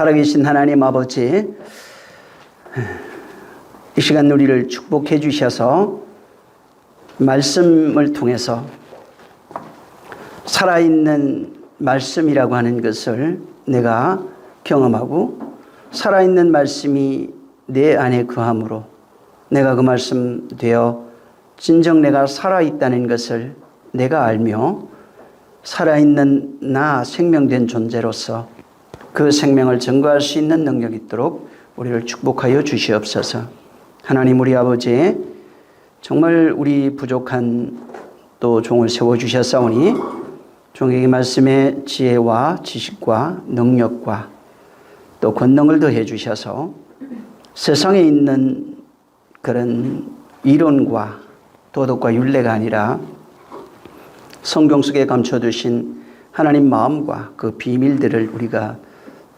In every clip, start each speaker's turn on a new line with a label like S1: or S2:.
S1: 살아계신 하나님 아버지, 이 시간 우리를 축복해 주셔서 말씀을 통해서 살아있는 말씀이라고 하는 것을 내가 경험하고 살아있는 말씀이 내 안에 거함으로 내가 그 말씀 되어 진정 내가 살아있다는 것을 내가 알며 살아있는 나 생명된 존재로서 그 생명을 증거할 수 있는 능력이 있도록 우리를 축복하여 주시옵소서. 하나님 우리 아버지, 정말 우리 부족한 또 종을 세워주셨사오니 종에게 말씀의 지혜와 지식과 능력과 또 권능을 더해 주셔서 세상에 있는 그런 이론과 도덕과 윤례가 아니라 성경 속에 감춰두신 하나님 마음과 그 비밀들을 우리가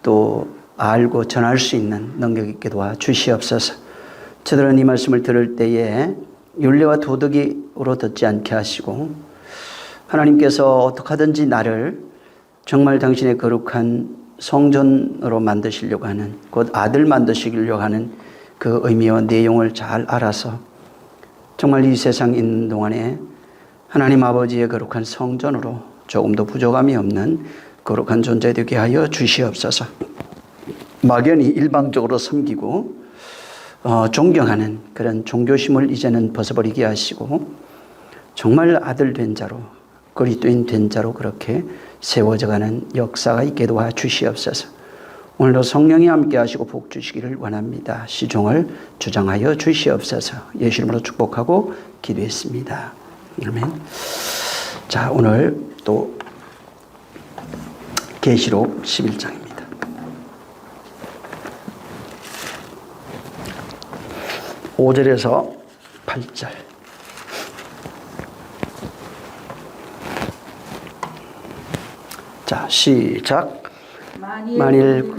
S1: 또 알고 전할 수 있는 능력 있게 도와 주시옵소서. 저들은 이 말씀을 들을 때에 윤례와 도덕으로 듣지 않게 하시고 하나님께서 어떻게 하든지 나를 정말 당신의 거룩한 성전으로 만드시려고 하는, 곧 아들 만드시려고 하는 그 의미와 내용을 잘 알아서 정말 이 세상 있는 동안에 하나님 아버지의 거룩한 성전으로 조금도 부족함이 없는 거룩한 존재 되게 하여 주시옵소서. 막연히 일방적으로 섬기고 존경하는 그런 종교심을 이제는 벗어버리게 하시고 정말 아들 된 자로, 그리스도인 된 자로 그렇게 세워져가는 역사가 있게 도와 주시옵소서. 오늘도 성령이 함께 하시고 복 주시기를 원합니다. 시종을 주장하여 주시옵소서. 예수 이름으로 축복하고 기도했습니다. 아멘. 자, 오늘 또 계시록 11장입니다. 5절에서 8절. 자, 시작. 만일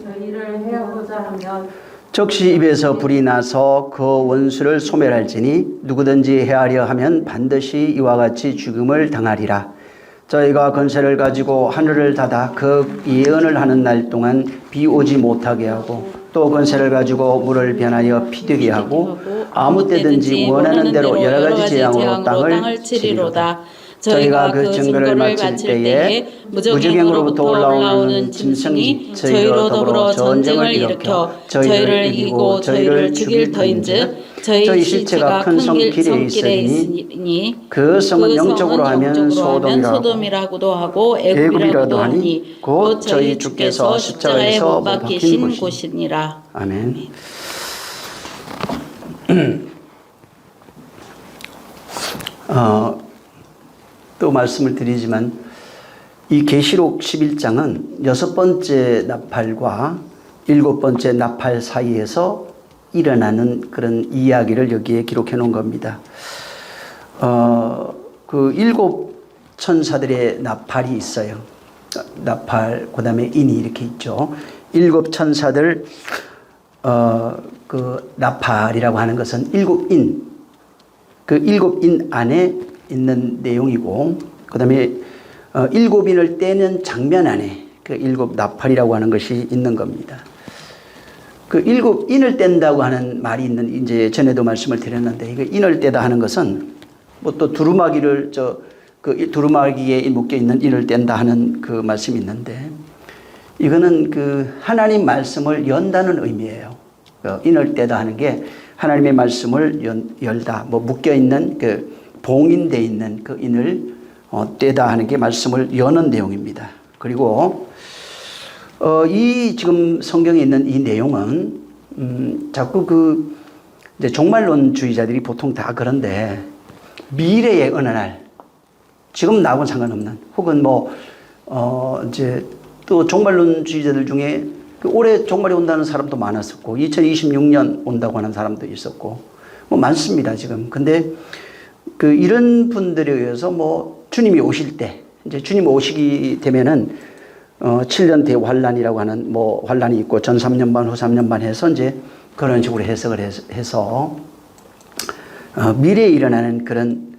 S2: 저희를 해하고자 하면
S1: 적시 입에서 불이 나서 그 원수를 소멸할지니 누구든지 해하려 하면 반드시 이와 같이 죽음을 당하리라. 저희가 권세를 가지고 하늘을 닫아 그 예언을 하는 날 동안 비 오지 못하게 하고 또 권세를 가지고 물을 변하여 피되게 하고 아무 때든지 원하는 대로 여러 가지 재앙으로 땅을 치리로다. 저희가 그 증거를 마칠 때에 무적행으로부터 올라오는 짐승이 저희로 더불어 전쟁을 일으켜 저희를 이기고 저희를 죽일 터인즉 저희 실체가 큰 성길에 있으니 그 성은 영적으로 하면 소돔이라고도 하고 애굽이라고도 하니 곧 저희 주께서 십자가에 못 박히신 곳이니라. 아멘. 또 말씀을 드리지만 이 계시록 11장은 6번째 나팔과 7번째 나팔 사이에서 일어나는 그런 이야기를 여기에 기록해 놓은 겁니다. 그 7 천사들의 나팔이 있어요. 나팔, 그 다음에 인이 이렇게 있죠. 7 천사들, 그 나팔이라고 하는 것은 7인, 그 7인 안에 있는 내용이고, 그 다음에 7인을 떼는 장면 안에 그 7 나팔이라고 하는 것이 있는 겁니다. 그 7인을 뗀다고 하는 말이 있는, 이제 전에도 말씀을 드렸는데, 이거 인을 떼다 하는 것은 뭐 또 두루마기를 그 두루마기에 묶여 있는 인을 뗀다 하는 그 말씀이 있는데, 이거는 그 하나님 말씀을 연다는 의미예요. 인을 떼다 하는 게 하나님의 말씀을 열다, 뭐 묶여 있는 그 봉인되어 있는 그 인을 떼다 하는 게 말씀을 여는 내용입니다. 그리고 이 지금 성경에 있는 이 내용은 자꾸 그 이제 종말론주의자들이 보통 다 그런데 미래의 어느 날 지금 나하고는 상관없는, 혹은 뭐 이제 또 종말론주의자들 중에 올해 종말이 온다는 사람도 많았었고 2026년 온다고 하는 사람도 있었고 뭐 많습니다 지금. 근데 그 이런 분들에 의해서 뭐 주님이 오실 때, 이제 주님 오시기 되면은 7년 대환란이라고 하는 뭐 환란이 있고 전 3년 반 후 3년 반 해서 이제 그런 식으로 해석을 해서 미래에 일어나는 그런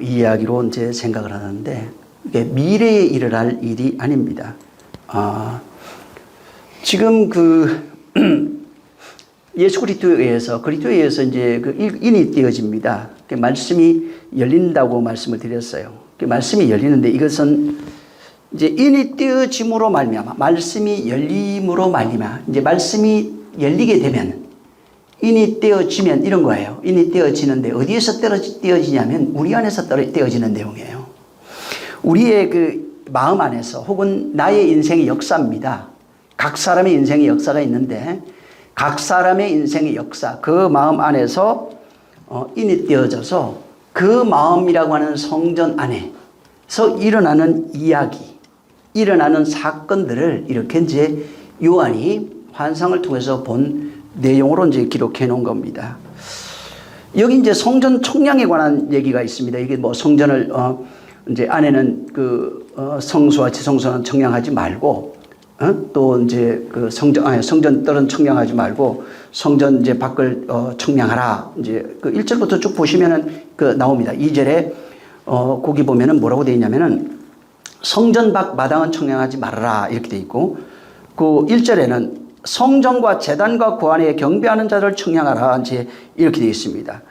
S1: 이야기로 이제 생각을 하는데, 이게 미래에 일어날 일이 아닙니다. 지금 예수 그리스도에 의해서 이제 그 인이 띄어집니다. 말씀이 열린다고 말씀을 드렸어요. 말씀이 열리는데 이것은 이제 인이 띄어짐으로 말미암아, 말씀이 열림으로 말미암아, 이제 말씀이 열리게 되면 인이 띄어지면 이런 거예요. 인이 띄어지는데 어디에서 띄어지냐면 우리 안에서 띄어지는 내용이에요. 우리의 그 마음 안에서 혹은 나의 인생의 역사입니다. 각 사람의 인생의 역사가 있는데 각 사람의 인생의 역사, 그 마음 안에서 인이 띄어져서 그 마음이라고 하는 성전 안에서 일어나는 이야기, 일어나는 사건들을 이렇게 이제 요한이 환상을 통해서 본 내용으로 이제 기록해 놓은 겁니다. 여기 이제 성전 청량에 관한 얘기가 있습니다. 이게 뭐 성전을 이제 안에는 성소와 지성소는 청량하지 말고 또 이제 성전 뜰은 청량하지 말고 성전 이제 밖을 청량하라. 이제 1절부터 쭉 보시면은 나옵니다. 2절에 거기 보면은 뭐라고 되어 있냐면은 성전 밖 마당은 청량하지 말아라 이렇게 되어 있고, 그 1절에는 성전과 제단과 그 안에 경배하는 자를 청량하라 이제 이렇게 되어 있습니다.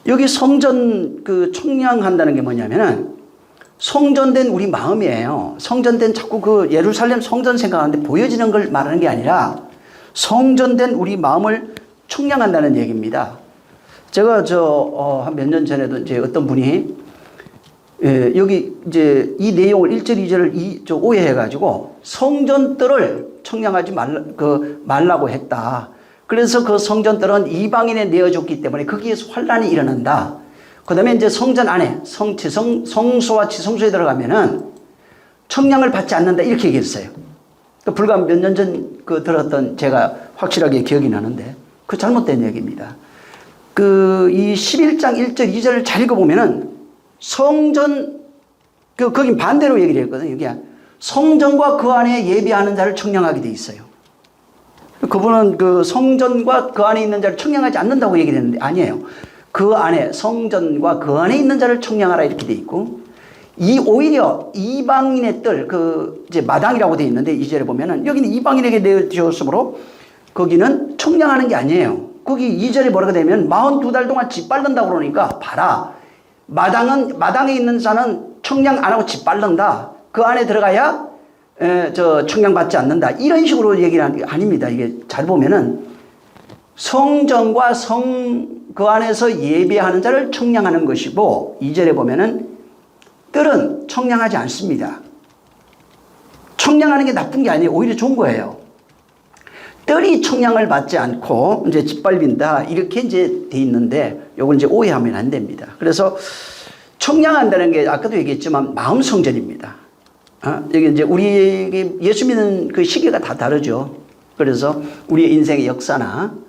S1: 여기 성전 청량한다는 게 뭐냐면은 성전된 우리 마음이에요. 성전된 자꾸 예루살렘 성전 생각하는데 보여지는 걸 말하는 게 아니라 성전된 우리 마음을 청량한다는 얘기입니다. 제가 한 몇 년 전에도 이제 어떤 분이 여기 이제 이 내용을 1절, 2절을 오해해가지고 성전뜰을 청량하지 말라고 했다. 그래서 그 성전뜰은 이방인에 내어줬기 때문에 거기에서 환란이 일어난다. 그 다음에 이제 성전 안에 성소와 지성소에 들어가면은 청량을 받지 않는다 이렇게 얘기했어요. 불과 몇 년 전 들었던 제가 확실하게 기억이 나는데 잘못된 얘기입니다. 이 11장 1절 2절을 잘 읽어보면은 성전 거긴 반대로 얘기를 했거든요. 여기 성전과 그 안에 예배하는 자를 청량하게 돼 있어요. 그분은 성전과 그 안에 있는 자를 청량하지 않는다고 얘기를 했는데 아니에요. 그 안에 성전과 그 안에 있는 자를 청량하라 이렇게 돼 있고, 오히려 이방인의 뜰 이제 마당이라고 돼 있는데 2절에 보면은 여기는 이방인에게 내어주었으므로 거기는 청량하는 게 아니에요. 거기 2절에 뭐라고 되면 42달 동안 짓밟는다고 그러니까 봐라. 마당에 있는 자는 청량 안 하고 짓밟는다. 그 안에 들어가야 청량받지 않는다. 이런 식으로 얘기를 하는 게 아닙니다. 이게 잘 보면은 성전과 그 안에서 예배하는 자를 청량하는 것이고, 2절에 보면은 뜰은 청량하지 않습니다. 청량하는 게 나쁜 게 아니에요. 오히려 좋은 거예요. 뜰이 청량을 받지 않고 이제 짓밟힌다 이렇게 이제 돼 있는데 요걸 이제 오해하면 안 됩니다. 그래서 청량한다는 게 아까도 얘기했지만 마음 성전입니다. 여기 이제 우리에게 예수 믿는 시기가 다 다르죠. 그래서 우리의 인생의 역사나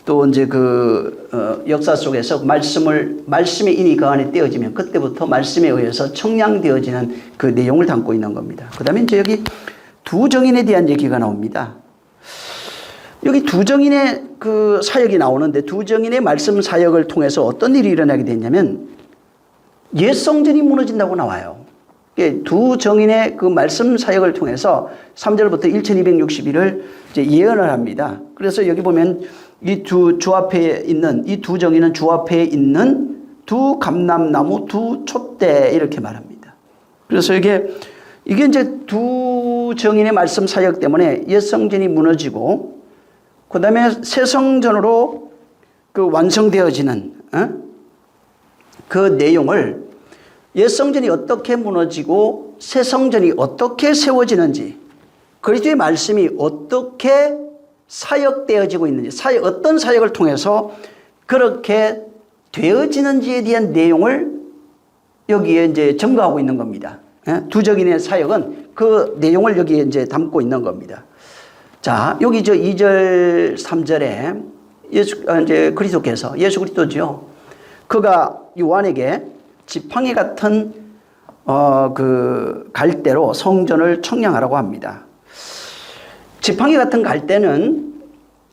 S1: 또 이제 역사 속에서 말씀의 인이 그 안에 떼어지면 그때부터 말씀에 의해서 청량되어지는 그 내용을 담고 있는 겁니다. 그 다음에 이제 여기 두 정인에 대한 얘기가 나옵니다. 여기 두 정인의 사역이 나오는데 두 정인의 말씀 사역을 통해서 어떤 일이 일어나게 됐냐면 옛 성전이 무너진다고 나와요. 두 정인의 말씀 사역을 통해서 3절부터 1261을 이제 예언을 합니다. 그래서 여기 보면 이 주 앞에 있는 이 두 정인은 주 앞에 있는 두 감람나무 두 촛대 이렇게 말합니다. 그래서 이게 이제 두 정인의 말씀 사역 때문에 옛 성전이 무너지고 그 다음에 새 성전으로 완성되어지는 그 내용을 옛 성전이 어떻게 무너지고 새 성전이 어떻게 세워지는지, 그리스도의 말씀이 어떻게 사역되어지고 있는지, 어떤 사역을 통해서 그렇게 되어지는지에 대한 내용을 여기에 이제 점거하고 있는 겁니다. 두 정인의 사역은 그 내용을 여기에 이제 담고 있는 겁니다. 자, 여기 2절, 3절에 이제 그리스도께서, 예수 그리스도죠. 그가 요한에게 지팡이 같은 갈대로 성전을 청량하라고 합니다. 지팡이 같은 갈대는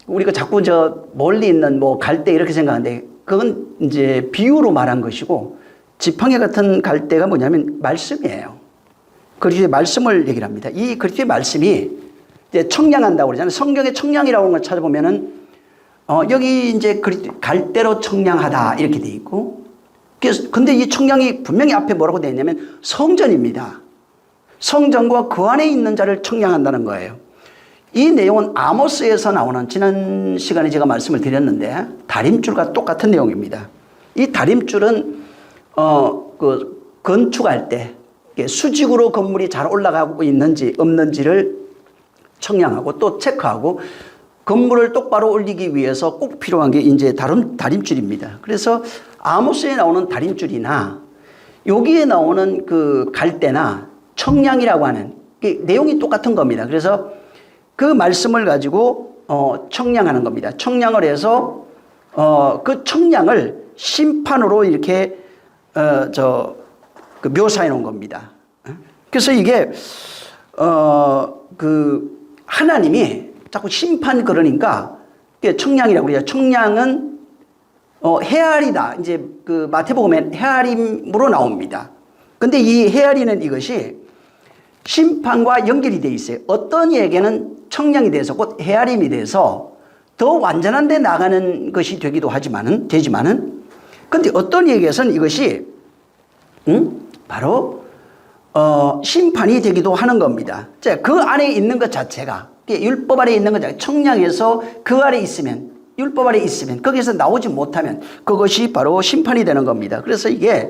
S1: 우리가 자꾸 멀리 있는 갈대 이렇게 생각하는데 그건 이제 비유로 말한 것이고, 지팡이 같은 갈대가 뭐냐면 말씀이에요. 그리스도의 말씀을 얘기를 합니다. 이 그리스도의 말씀이 이제 청량한다고 그러잖아요. 성경에 청량이라고 하는 걸 찾아보면은 여기 이제 갈대로 청량하다 이렇게 돼 있고, 근데 이 청량이 분명히 앞에 뭐라고 되어 있냐면 성전입니다. 성전과 그 안에 있는 자를 청량한다는 거예요. 이 내용은 아모스에서 나오는, 지난 시간에 제가 말씀을 드렸는데 다림줄과 똑같은 내용입니다. 이 다림줄은 그 건축할 때 수직으로 건물이 잘 올라가고 있는지 없는지를 청량하고 또 체크하고 건물을 똑바로 올리기 위해서 꼭 필요한 게 이제 다림줄입니다. 그래서 아모스에 나오는 다림줄이나 여기에 나오는 그 갈대나 청량이라고 하는 내용이 똑같은 겁니다. 그래서 그 말씀을 가지고 청량하는 겁니다. 청량을 해서 그 청량을 심판으로 이렇게 그 묘사해 놓은 겁니다. 그래서 이게 그 하나님이 자꾸 심판 그러니까 청량이라고 그래요. 청량은 헤아리다. 이제 그 마태복음에 헤아림으로 나옵니다. 근데 이 헤아리는 이것이 심판과 연결이 되어 있어요. 어떤 이에게는 청량이 돼서 곧 헤아림이 돼서 더 완전한 데 나가는 것이 되기도 되지만은 근데 어떤 이에게서는 이것이 바로 심판이 되기도 하는 겁니다. 자, 그 안에 있는 것 자체가, 율법 아래 있는 것 자체가 청량해서 그 아래 있으면, 율법 아래 있으면, 거기서 나오지 못하면 그것이 바로 심판이 되는 겁니다. 그래서 이게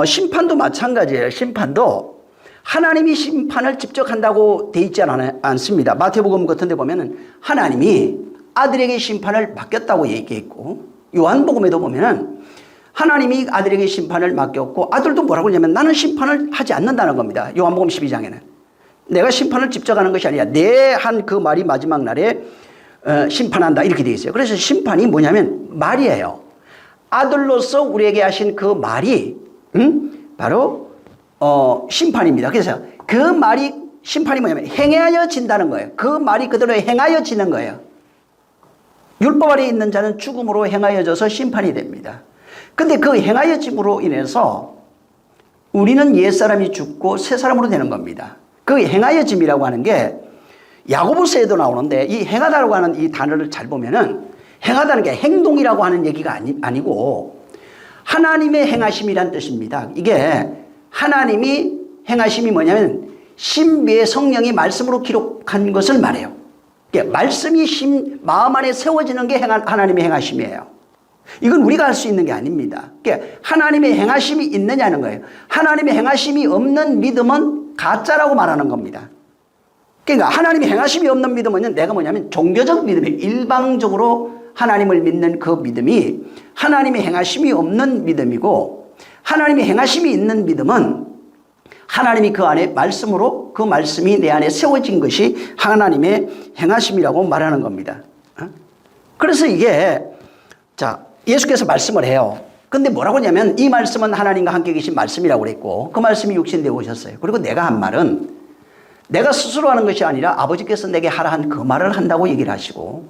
S1: 심판도 마찬가지예요. 심판도 하나님이 심판을 직접 한다고 돼 있지 않습니다. 마태복음 같은 데 보면은 하나님이 아들에게 심판을 맡겼다고 얘기했고, 요한복음에도 보면은 하나님이 아들에게 심판을 맡겼고, 아들도 뭐라고 하냐면 나는 심판을 하지 않는다는 겁니다. 요한복음 12장에는 내가 심판을 직접 하는 것이 아니라 내 한 그 말이 마지막 날에 심판한다 이렇게 되어 있어요. 그래서 심판이 뭐냐면 말이에요. 아들로서 우리에게 하신 그 말이 바로 심판입니다. 그래서 그 말이, 심판이 뭐냐면 행하여진다는 거예요. 그 말이 그대로 행하여지는 거예요. 율법 아래 있는 자는 죽음으로 행하여져서 심판이 됩니다. 근데 그 행하여짐으로 인해서 우리는 옛사람이 죽고 새사람으로 되는 겁니다. 그 행하여짐이라고 하는 게 야고보서에도 나오는데, 이 행하다라고 하는 이 단어를 잘 보면은 행하다는 게 행동이라고 하는 얘기가 아니고 하나님의 행하심이란 뜻입니다. 이게 하나님이 행하심이 뭐냐면 신비의 성령이 말씀으로 기록한 것을 말해요. 말씀이 마음 안에 세워지는 게 하나님의 행하심이에요. 이건 우리가 할 수 있는 게 아닙니다. 하나님의 행하심이 있느냐는 거예요. 하나님의 행하심이 없는 믿음은 가짜라고 말하는 겁니다. 그러니까 하나님의 행하심이 없는 믿음은 내가 뭐냐면 종교적 믿음이에요. 일방적으로 하나님을 믿는 그 믿음이 하나님의 행하심이 없는 믿음이고, 하나님의 행하심이 있는 믿음은 하나님이 그 안에 말씀으로 그 말씀이 내 안에 세워진 것이 하나님의 행하심이라고 말하는 겁니다. 그래서 이게, 자, 예수께서 말씀을 해요. 근데 뭐라고 하냐면 이 말씀은 하나님과 함께 계신 말씀이라고 그랬고, 그 말씀이 육신되어 오셨어요. 그리고 내가 한 말은 내가 스스로 하는 것이 아니라 아버지께서 내게 하라 한 그 말을 한다고 얘기를 하시고,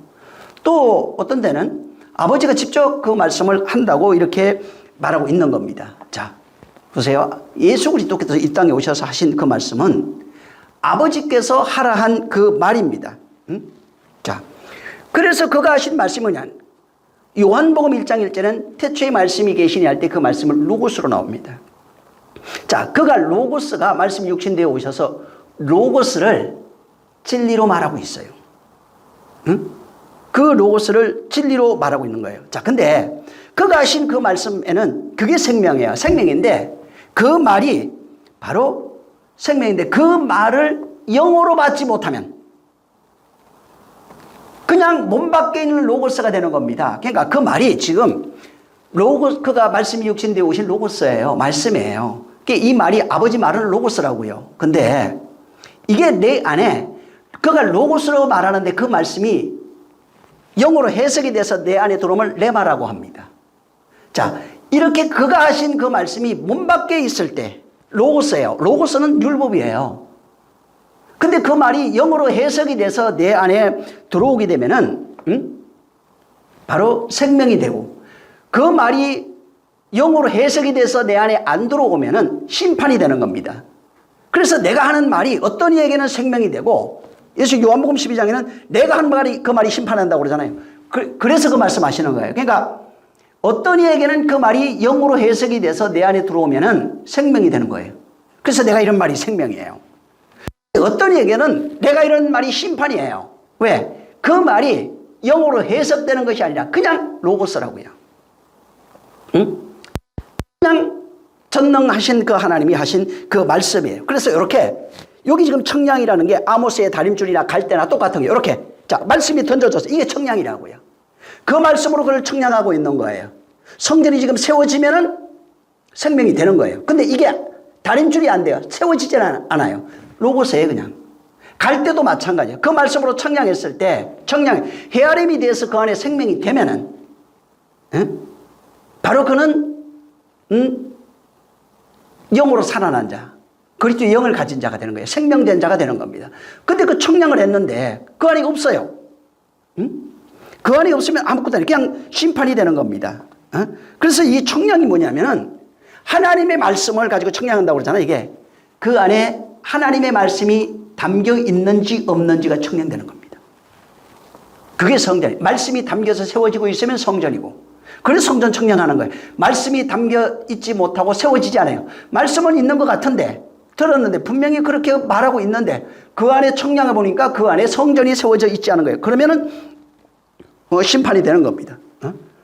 S1: 또 어떤 데는 아버지가 직접 그 말씀을 한다고 이렇게 말하고 있는 겁니다. 자, 보세요. 예수 그리스도께서 이 땅에 오셔서 하신 그 말씀은 아버지께서 하라 한 그 말입니다. 자, 그래서 그가 하신 말씀이 뭐냐? 요한복음 1장 1절은 태초에 말씀이 계시니 할 때 그 말씀을 로고스로 나옵니다. 자, 그가 로고스가 말씀 육신되어 오셔서 로고스를 진리로 말하고 있어요. 그 로고스를 진리로 말하고 있는 거예요. 자, 근데 그가 하신 그 말씀에는 그게 생명이에요. 생명인데 그 말이 바로 생명인데 그 말을 영어로 받지 못하면 그냥 몸 밖에 있는 로고스가 되는 겁니다. 그러니까 그 말이 지금 그가 말씀이 육신되어 오신 로고스예요. 말씀이에요. 그러니까 이 말이 아버지 말은 로고스라고요. 근데 이게 내 안에 그가 로고스로 말하는데 그 말씀이 영어로 해석이 돼서 내 안에 들어오면 레마라고 합니다. 자, 이렇게 그가 하신 그 말씀이 몸 밖에 있을 때 로고스예요. 로고스는 율법이에요. 근데 그 말이 영어로 해석이 돼서 내 안에 들어오게 되면은 바로 생명이 되고, 그 말이 영어로 해석이 돼서 내 안에 안 들어오면은 심판이 되는 겁니다. 그래서 내가 하는 말이 어떤 이에게는 생명이 되고 예수 요한복음 12장에는 내가 한 말이 그 말이 심판한다고 그러잖아요. 그래서 그 말씀하시는 거예요. 그러니까 어떤 이에게는 그 말이 영으로 해석이 돼서 내 안에 들어오면은 생명이 되는 거예요. 그래서 내가 이런 말이 생명이에요. 어떤 이에게는 내가 이런 말이 심판이에요. 왜? 그 말이 영으로 해석되는 것이 아니라 그냥 로고스라고요. 응? 그냥 전능하신 그 하나님이 하신 그 말씀이에요. 그래서 이렇게 여기 지금 청량이라는 게 아모스의 다림줄이나 갈대나 똑같은 게 이렇게 자 말씀이 던져져서 이게 청량이라고요. 그 말씀으로 그걸 청량하고 있는 거예요. 성전이 지금 세워지면은 생명이 되는 거예요. 근데 이게 다림줄이 안 돼요. 세워지지는 않아요. 로고스예요 그냥. 갈대도 마찬가지예요. 그 말씀으로 청량했을 때 청량 헤아림이 돼서 그 안에 생명이 되면은 바로 그는 영으로 살아난 자, 그리스도의 영을 가진 자가 되는 거예요. 생명된 자가 되는 겁니다. 근데 그 청량을 했는데 그 안에 없어요. 그 안에 없으면 아무것도 아니에요. 그냥 심판이 되는 겁니다. 그래서 이 청량이 뭐냐면은 하나님의 말씀을 가지고 청량한다고 그러잖아요. 이게 그 안에 하나님의 말씀이 담겨 있는지 없는지가 청량되는 겁니다. 그게 성전이에요. 말씀이 담겨서 세워지고 있으면 성전이고, 그래서 성전 청량하는 거예요. 말씀이 담겨 있지 못하고 세워지지 않아요. 말씀은 있는 것 같은데, 들었는데 분명히 그렇게 말하고 있는데 그 안에 청량해 보니까 그 안에 성전이 세워져 있지 않은 거예요. 그러면은 심판이 되는 겁니다.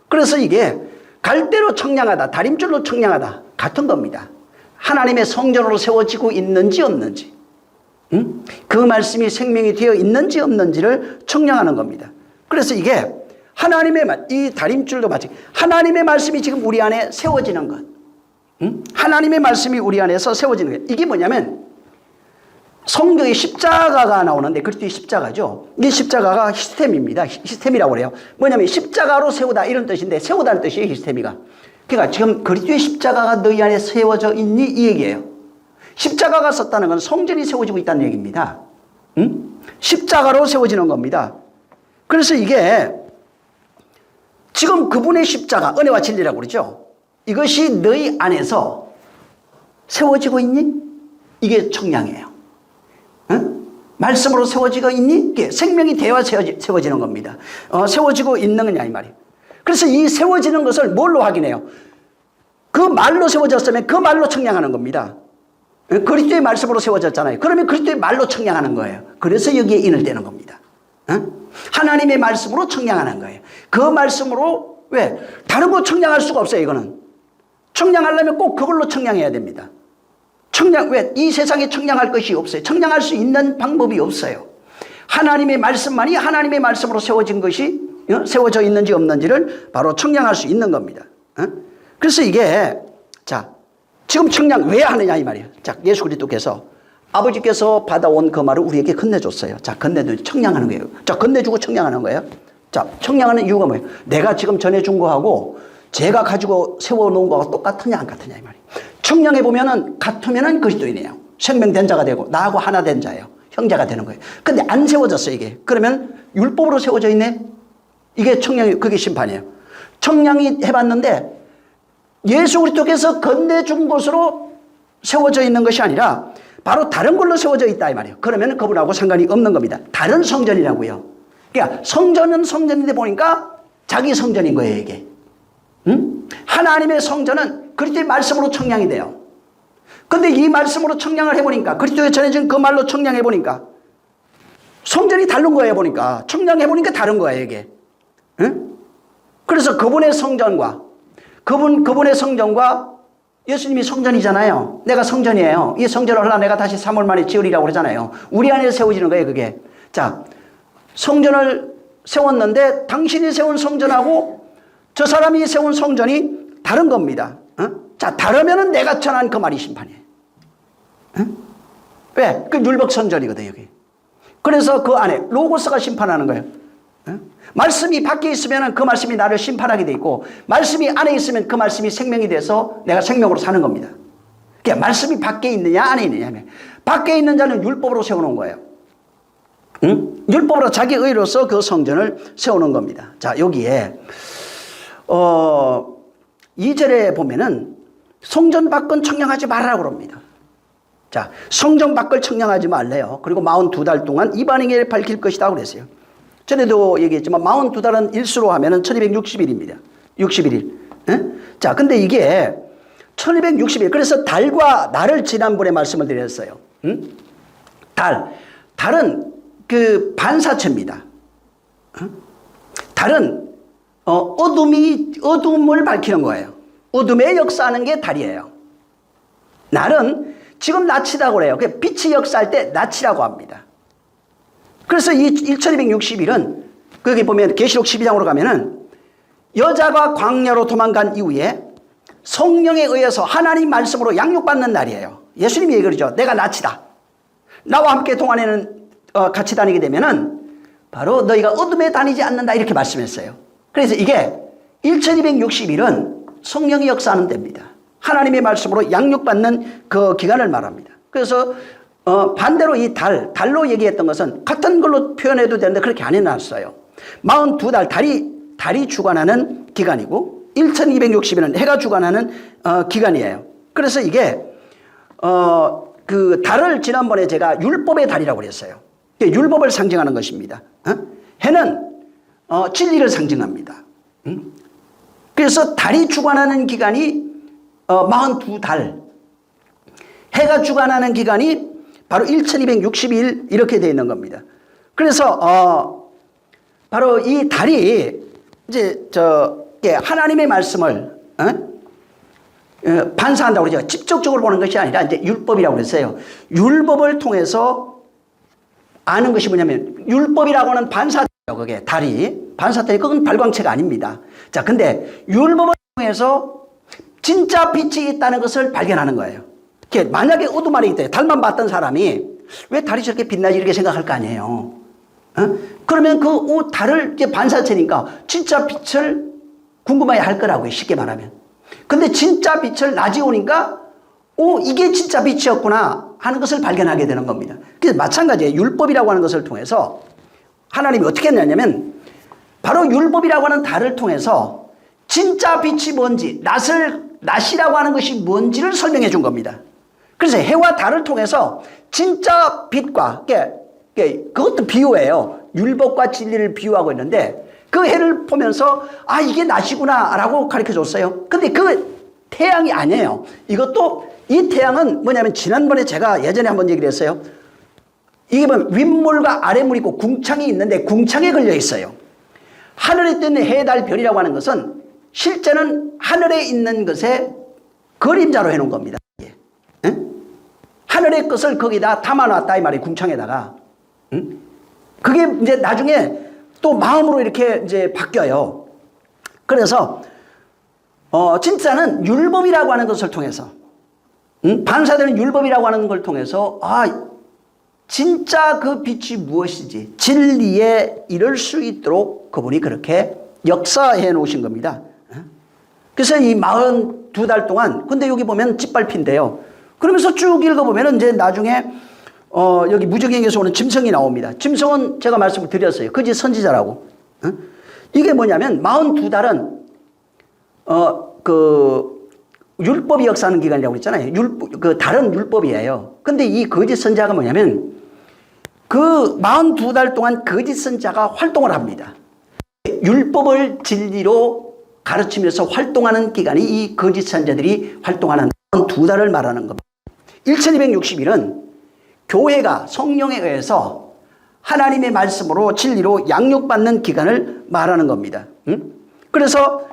S1: 그래서 이게 갈대로 청량하다, 다림줄로 청량하다 같은 겁니다. 하나님의 성전으로 세워지고 있는지 없는지, 그 말씀이 생명이 되어 있는지 없는지를 청량하는 겁니다. 그래서 이게 하나님의 이 다림줄도 마치 하나님의 말씀이 지금 우리 안에 세워지는 것, 하나님의 말씀이 우리 안에서 세워지는 거예요. 이게 뭐냐면 성경에 십자가가 나오는데 그리스도의 십자가죠. 이 십자가가 히스템입니다. 히스템이라고 그래요. 뭐냐면 십자가로 세우다 이런 뜻인데 세우다는 뜻이에요. 히스템이가. 그러니까 지금 그리스도의 십자가가 너희 안에 세워져 있니 이 얘기예요. 십자가가 썼다는 건 성전이 세워지고 있다는 얘기입니다. 십자가로 세워지는 겁니다. 그래서 이게 지금 그분의 십자가, 은혜와 진리라고 그러죠. 이것이 너희 안에서 세워지고 있니? 이게 청량이에요. 말씀으로 세워지고 있니? 이게 생명이 되어 세워지는 겁니다. 세워지고 있는 거냐 이 말이에요. 그래서 이 세워지는 것을 뭘로 확인해요? 그 말로 세워졌으면 그 말로 청량하는 겁니다. 그리스도의 말씀으로 세워졌잖아요. 그러면 그리스도의 말로 청량하는 거예요. 그래서 여기에 인을 떼는 겁니다. 하나님의 말씀으로 청량하는 거예요. 그 말씀으로 왜? 다른 거 청량할 수가 없어요. 이거는 청량하려면 꼭 그걸로 청량해야 됩니다. 왜? 이 세상에 청량할 것이 없어요. 청량할 수 있는 방법이 없어요. 하나님의 말씀만이 하나님의 말씀으로 세워진 것이 세워져 있는지 없는지를 바로 청량할 수 있는 겁니다. 그래서 이게 자 지금 청량 왜 하느냐 이 말이에요. 자 예수 그리스도께서 아버지께서 받아온 그 말을 우리에게 건네줬어요. 자 건네주고 청량하는 거예요. 자 건네주고 청량하는 거예요. 자 청량하는 이유가 뭐예요? 내가 지금 전해준 거하고 제가 가지고 세워놓은 거하고 똑같으냐 안 같으냐 이 말이에요. 청량해 보면은 같으면은 그리스도인이에요. 생명된 자가 되고 나하고 하나 된 자예요. 형제가 되는 거예요. 근데 안 세워졌어요 이게. 그러면 율법으로 세워져 있네. 이게 청량이 그게 심판이에요. 청량이 해봤는데 예수 그리스도께서 건네준 것으로 세워져 있는 것이 아니라 바로 다른 걸로 세워져 있다 이 말이에요. 그러면 그분하고 상관이 없는 겁니다. 다른 성전이라고요. 그러니까 성전은 성전인데 보니까 자기 성전인 거예요 이게. 하나님의 성전은 그리스도의 말씀으로 청량이 돼요. 근데 이 말씀으로 청량을 해보니까 그리스도에 전해진 그 말로 청량해 보니까 성전이 다른 거예요. 보니까 청량해 보니까 다른 거예요 이게. 그래서 그분의 성전과 그분의 성전과 예수님이 성전이잖아요. 내가 성전이에요. 이 성전을 하려 내가 다시 3월 만에 지으리라고 그러잖아요. 우리 안에 세워지는 거예요 그게. 자 성전을 세웠는데 당신이 세운 성전하고 저 사람이 세운 성전이 다른 겁니다. 자 다르면은 내가 전한 그 말이 심판이에요. 왜? 그 율법성전이거든 여기. 그래서 그 안에 로고스가 심판하는 거예요. 말씀이 밖에 있으면 그 말씀이 나를 심판하게 돼 있고 말씀이 안에 있으면 그 말씀이 생명이 돼서 내가 생명으로 사는 겁니다. 그러니까 말씀이 밖에 있느냐 안에 있느냐. 밖에 있는 자는 율법으로 세워놓은 거예요. 율법으로 자기 의로서 그 성전을 세우는 겁니다. 자 여기에 2절에 보면은 성전 밖은 청량하지 말라고 그럽니다. 자, 성전 밖을 청량하지 말래요. 그리고 42달 동안 이방인에게 밝힐 것이다 그랬어요. 전에도 얘기했지만 42달은 일수로 하면은 1260일입니다. 61일. 자, 근데 이게 1260일. 그래서 달과 날을 지난번에 말씀을 드렸어요. 달은 그 반사체입니다. 달은 어둠을 밝히는 거예요. 어둠의 역사하는 게 달이에요. 날은 지금 낮이라고 그래요. 빛이 역사할 때 낮이라고 합니다. 그래서 이 1260일은 거기 보면 계시록 12장으로 가면은 여자가 광야로 도망간 이후에 성령에 의해서 하나님 말씀으로 양육받는 날이에요. 예수님이 얘기하죠. 내가 낮이다. 나와 함께 동안에는 같이 다니게 되면은 바로 너희가 어둠에 다니지 않는다 이렇게 말씀했어요. 그래서 이게 1260일은 성령이 역사하는 때입니다. 하나님의 말씀으로 양육받는 그 기간을 말합니다. 그래서 반대로 이 달로 얘기했던 것은 같은 걸로 표현해도 되는데 그렇게 안 해놨어요. 42달 달이 주관하는 기간이고 1260일은 해가 주관하는 기간이에요. 그래서 이게 그 달을 지난번에 제가 율법의 달이라고 그랬어요. 율법을 상징하는 것입니다. 해는 진리를 상징합니다. 그래서 달이 주관하는 기간이 42달, 해가 주관하는 기간이 바로 1260일 이렇게 되어 있는 겁니다. 그래서 바로 이 달이 이제 하나님의 말씀을 반사한다고 그러죠. 직접적으로 보는 것이 아니라 이제 율법이라고 그랬어요. 율법을 통해서 아는 것이 뭐냐면 율법이라고 하는 반사예요. 그게 달이 반사되니 그건 발광체가 아닙니다. 자, 근데 율법을 통해서 진짜 빛이 있다는 것을 발견하는 거예요. 만약에 어둠 안에 있다. 달만 봤던 사람이 왜 달이 저렇게 빛나지 이렇게 생각할 거 아니에요. 그러면 그 달을 이제 반사체니까 진짜 빛을 궁금해야 할 거라고요. 쉽게 말하면. 근데 진짜 빛을 낮이 오니까 이게 진짜 빛이었구나 하는 것을 발견하게 되는 겁니다. 그래서 마찬가지예요. 율법이라고 하는 것을 통해서 하나님이 어떻게 했냐면 바로 율법이라고 하는 달을 통해서 진짜 빛이 뭔지 낮이라고 하는 것이 뭔지를 설명해 준 겁니다. 그래서 해와 달을 통해서 진짜 빛과 그것도 비유예요. 율법과 진리를 비유하고 있는데 그 해를 보면서 이게 낮이구나 라고 가르쳐 줬어요. 근데 그 태양이 아니에요. 이 태양은 뭐냐면 지난번에 제가 예전에 한번 얘기를 했어요. 이게 뭐 윗물과 아랫물이 있고 궁창이 있는데 궁창에 걸려 있어요. 하늘에 뜨는 해, 달, 별이라고 하는 것은 실제는 하늘에 있는 것에 그림자로 해놓은 겁니다. 하늘의 것을 거기다 담아놨다 이 말이에요. 궁창에다가. 그게 이제 나중에 또 마음으로 이렇게 이제 바뀌어요. 그래서 진짜는 율법이라고 하는 것을 통해서 반사되는 율법이라고 하는 걸 통해서 진짜 그 빛이 무엇이지 진리에 이를 수 있도록 그분이 그렇게 역사해 놓으신 겁니다. 그래서 이 42달 동안 근데 여기 보면 짓밟힌대요. 그러면서 쭉 읽어보면 이제 나중에 여기 무적행에서 오는 짐승이 나옵니다. 짐승은 제가 말씀을 드렸어요. 거짓 선지자라고. 이게 뭐냐면 42달은 그 율법이 역사하는 기간이라고 그랬잖아요. 그 다른 율법이에요. 근데 이 거짓 선자가 뭐냐면 그 42달 동안 거짓 선자가 활동을 합니다. 율법을 진리로 가르치면서 활동하는 기간이 이 거짓 선자들이 활동하는 42달을 말하는 겁니다. 1260일은 교회가 성령에 의해서 하나님의 말씀으로 진리로 양육받는 기간을 말하는 겁니다. 그래서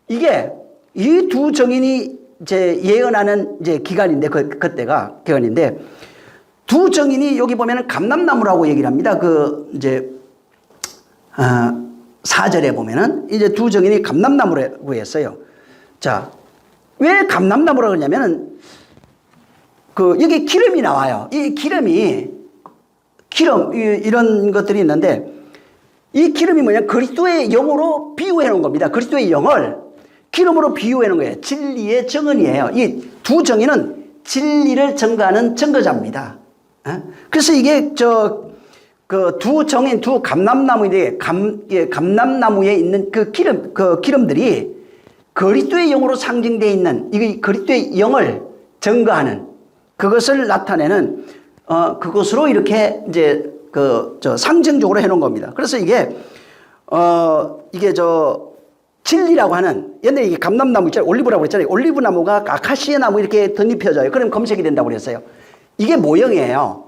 S1: 이게 이 두 정인이 이제 예언하는 이제 기간인데 그때가 기간인데 두 정인이 여기 보면은 감람나무라고 얘기를 합니다. 그 이제 4절에 보면은 이제 두 정인이 감람나무라고 했어요. 자, 왜 감람나무라고 그러냐면은 여기 기름이 나와요. 이 기름 이런 것들이 있는데 이 기름이 뭐냐 그리스도의 영으로 비유해 놓은 겁니다. 그리스도의 영을 기름으로 비유해 놓은 거예요. 진리의 정언이에요. 이 두 정인은 진리를 증거하는 증거자입니다. 그래서 이게 그 두 정인 두 감람나무인데 감람나무에 있는 그 기름들이 그리스도의 영으로 상징되어 있는 이 그리스도의 영을 증거하는 그것을 나타내는 그것으로 이렇게 이제 상징적으로 해놓은 겁니다. 그래서 이게 진리라고 하는 옛날에 이게 감람나무 있잖아요. 올리브라고 했잖아요. 올리브 나무가 아카시아 나무 이렇게 덧입혀져요. 그럼 검색이 된다고 그랬어요. 이게 모형이에요.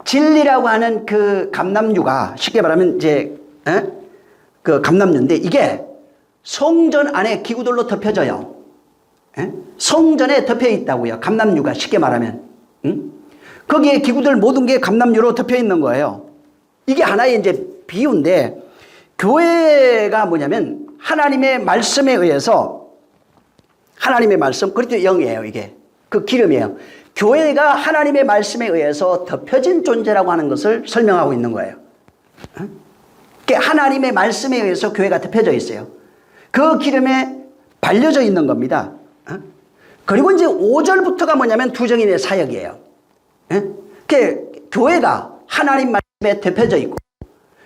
S1: 진리라고 하는 그 감람류가 쉽게 말하면 이제 그 감람류인데 이게 성전 안에 기구들로 덮여져요. 성전에 덮여 있다고요. 감람류가 쉽게 말하면. 거기에 기구들 모든 게 감람류로 덮여 있는 거예요. 이게 하나의 이제 비유인데 교회가 뭐냐면 하나님의 말씀에 의해서 하나님의 말씀, 그리스도 영이에요. 이게 그 기름이에요. 교회가 하나님의 말씀에 의해서 덮여진 존재라고 하는 것을 설명하고 있는 거예요. 그러니까 하나님의 말씀에 의해서 교회가 덮여져 있어요. 그 기름에 발려져 있는 겁니다. 그리고 이제 5절부터가 뭐냐면 두 정인의 사역이에요. 그러니까 교회가 하나님 말씀에 덮여져 있고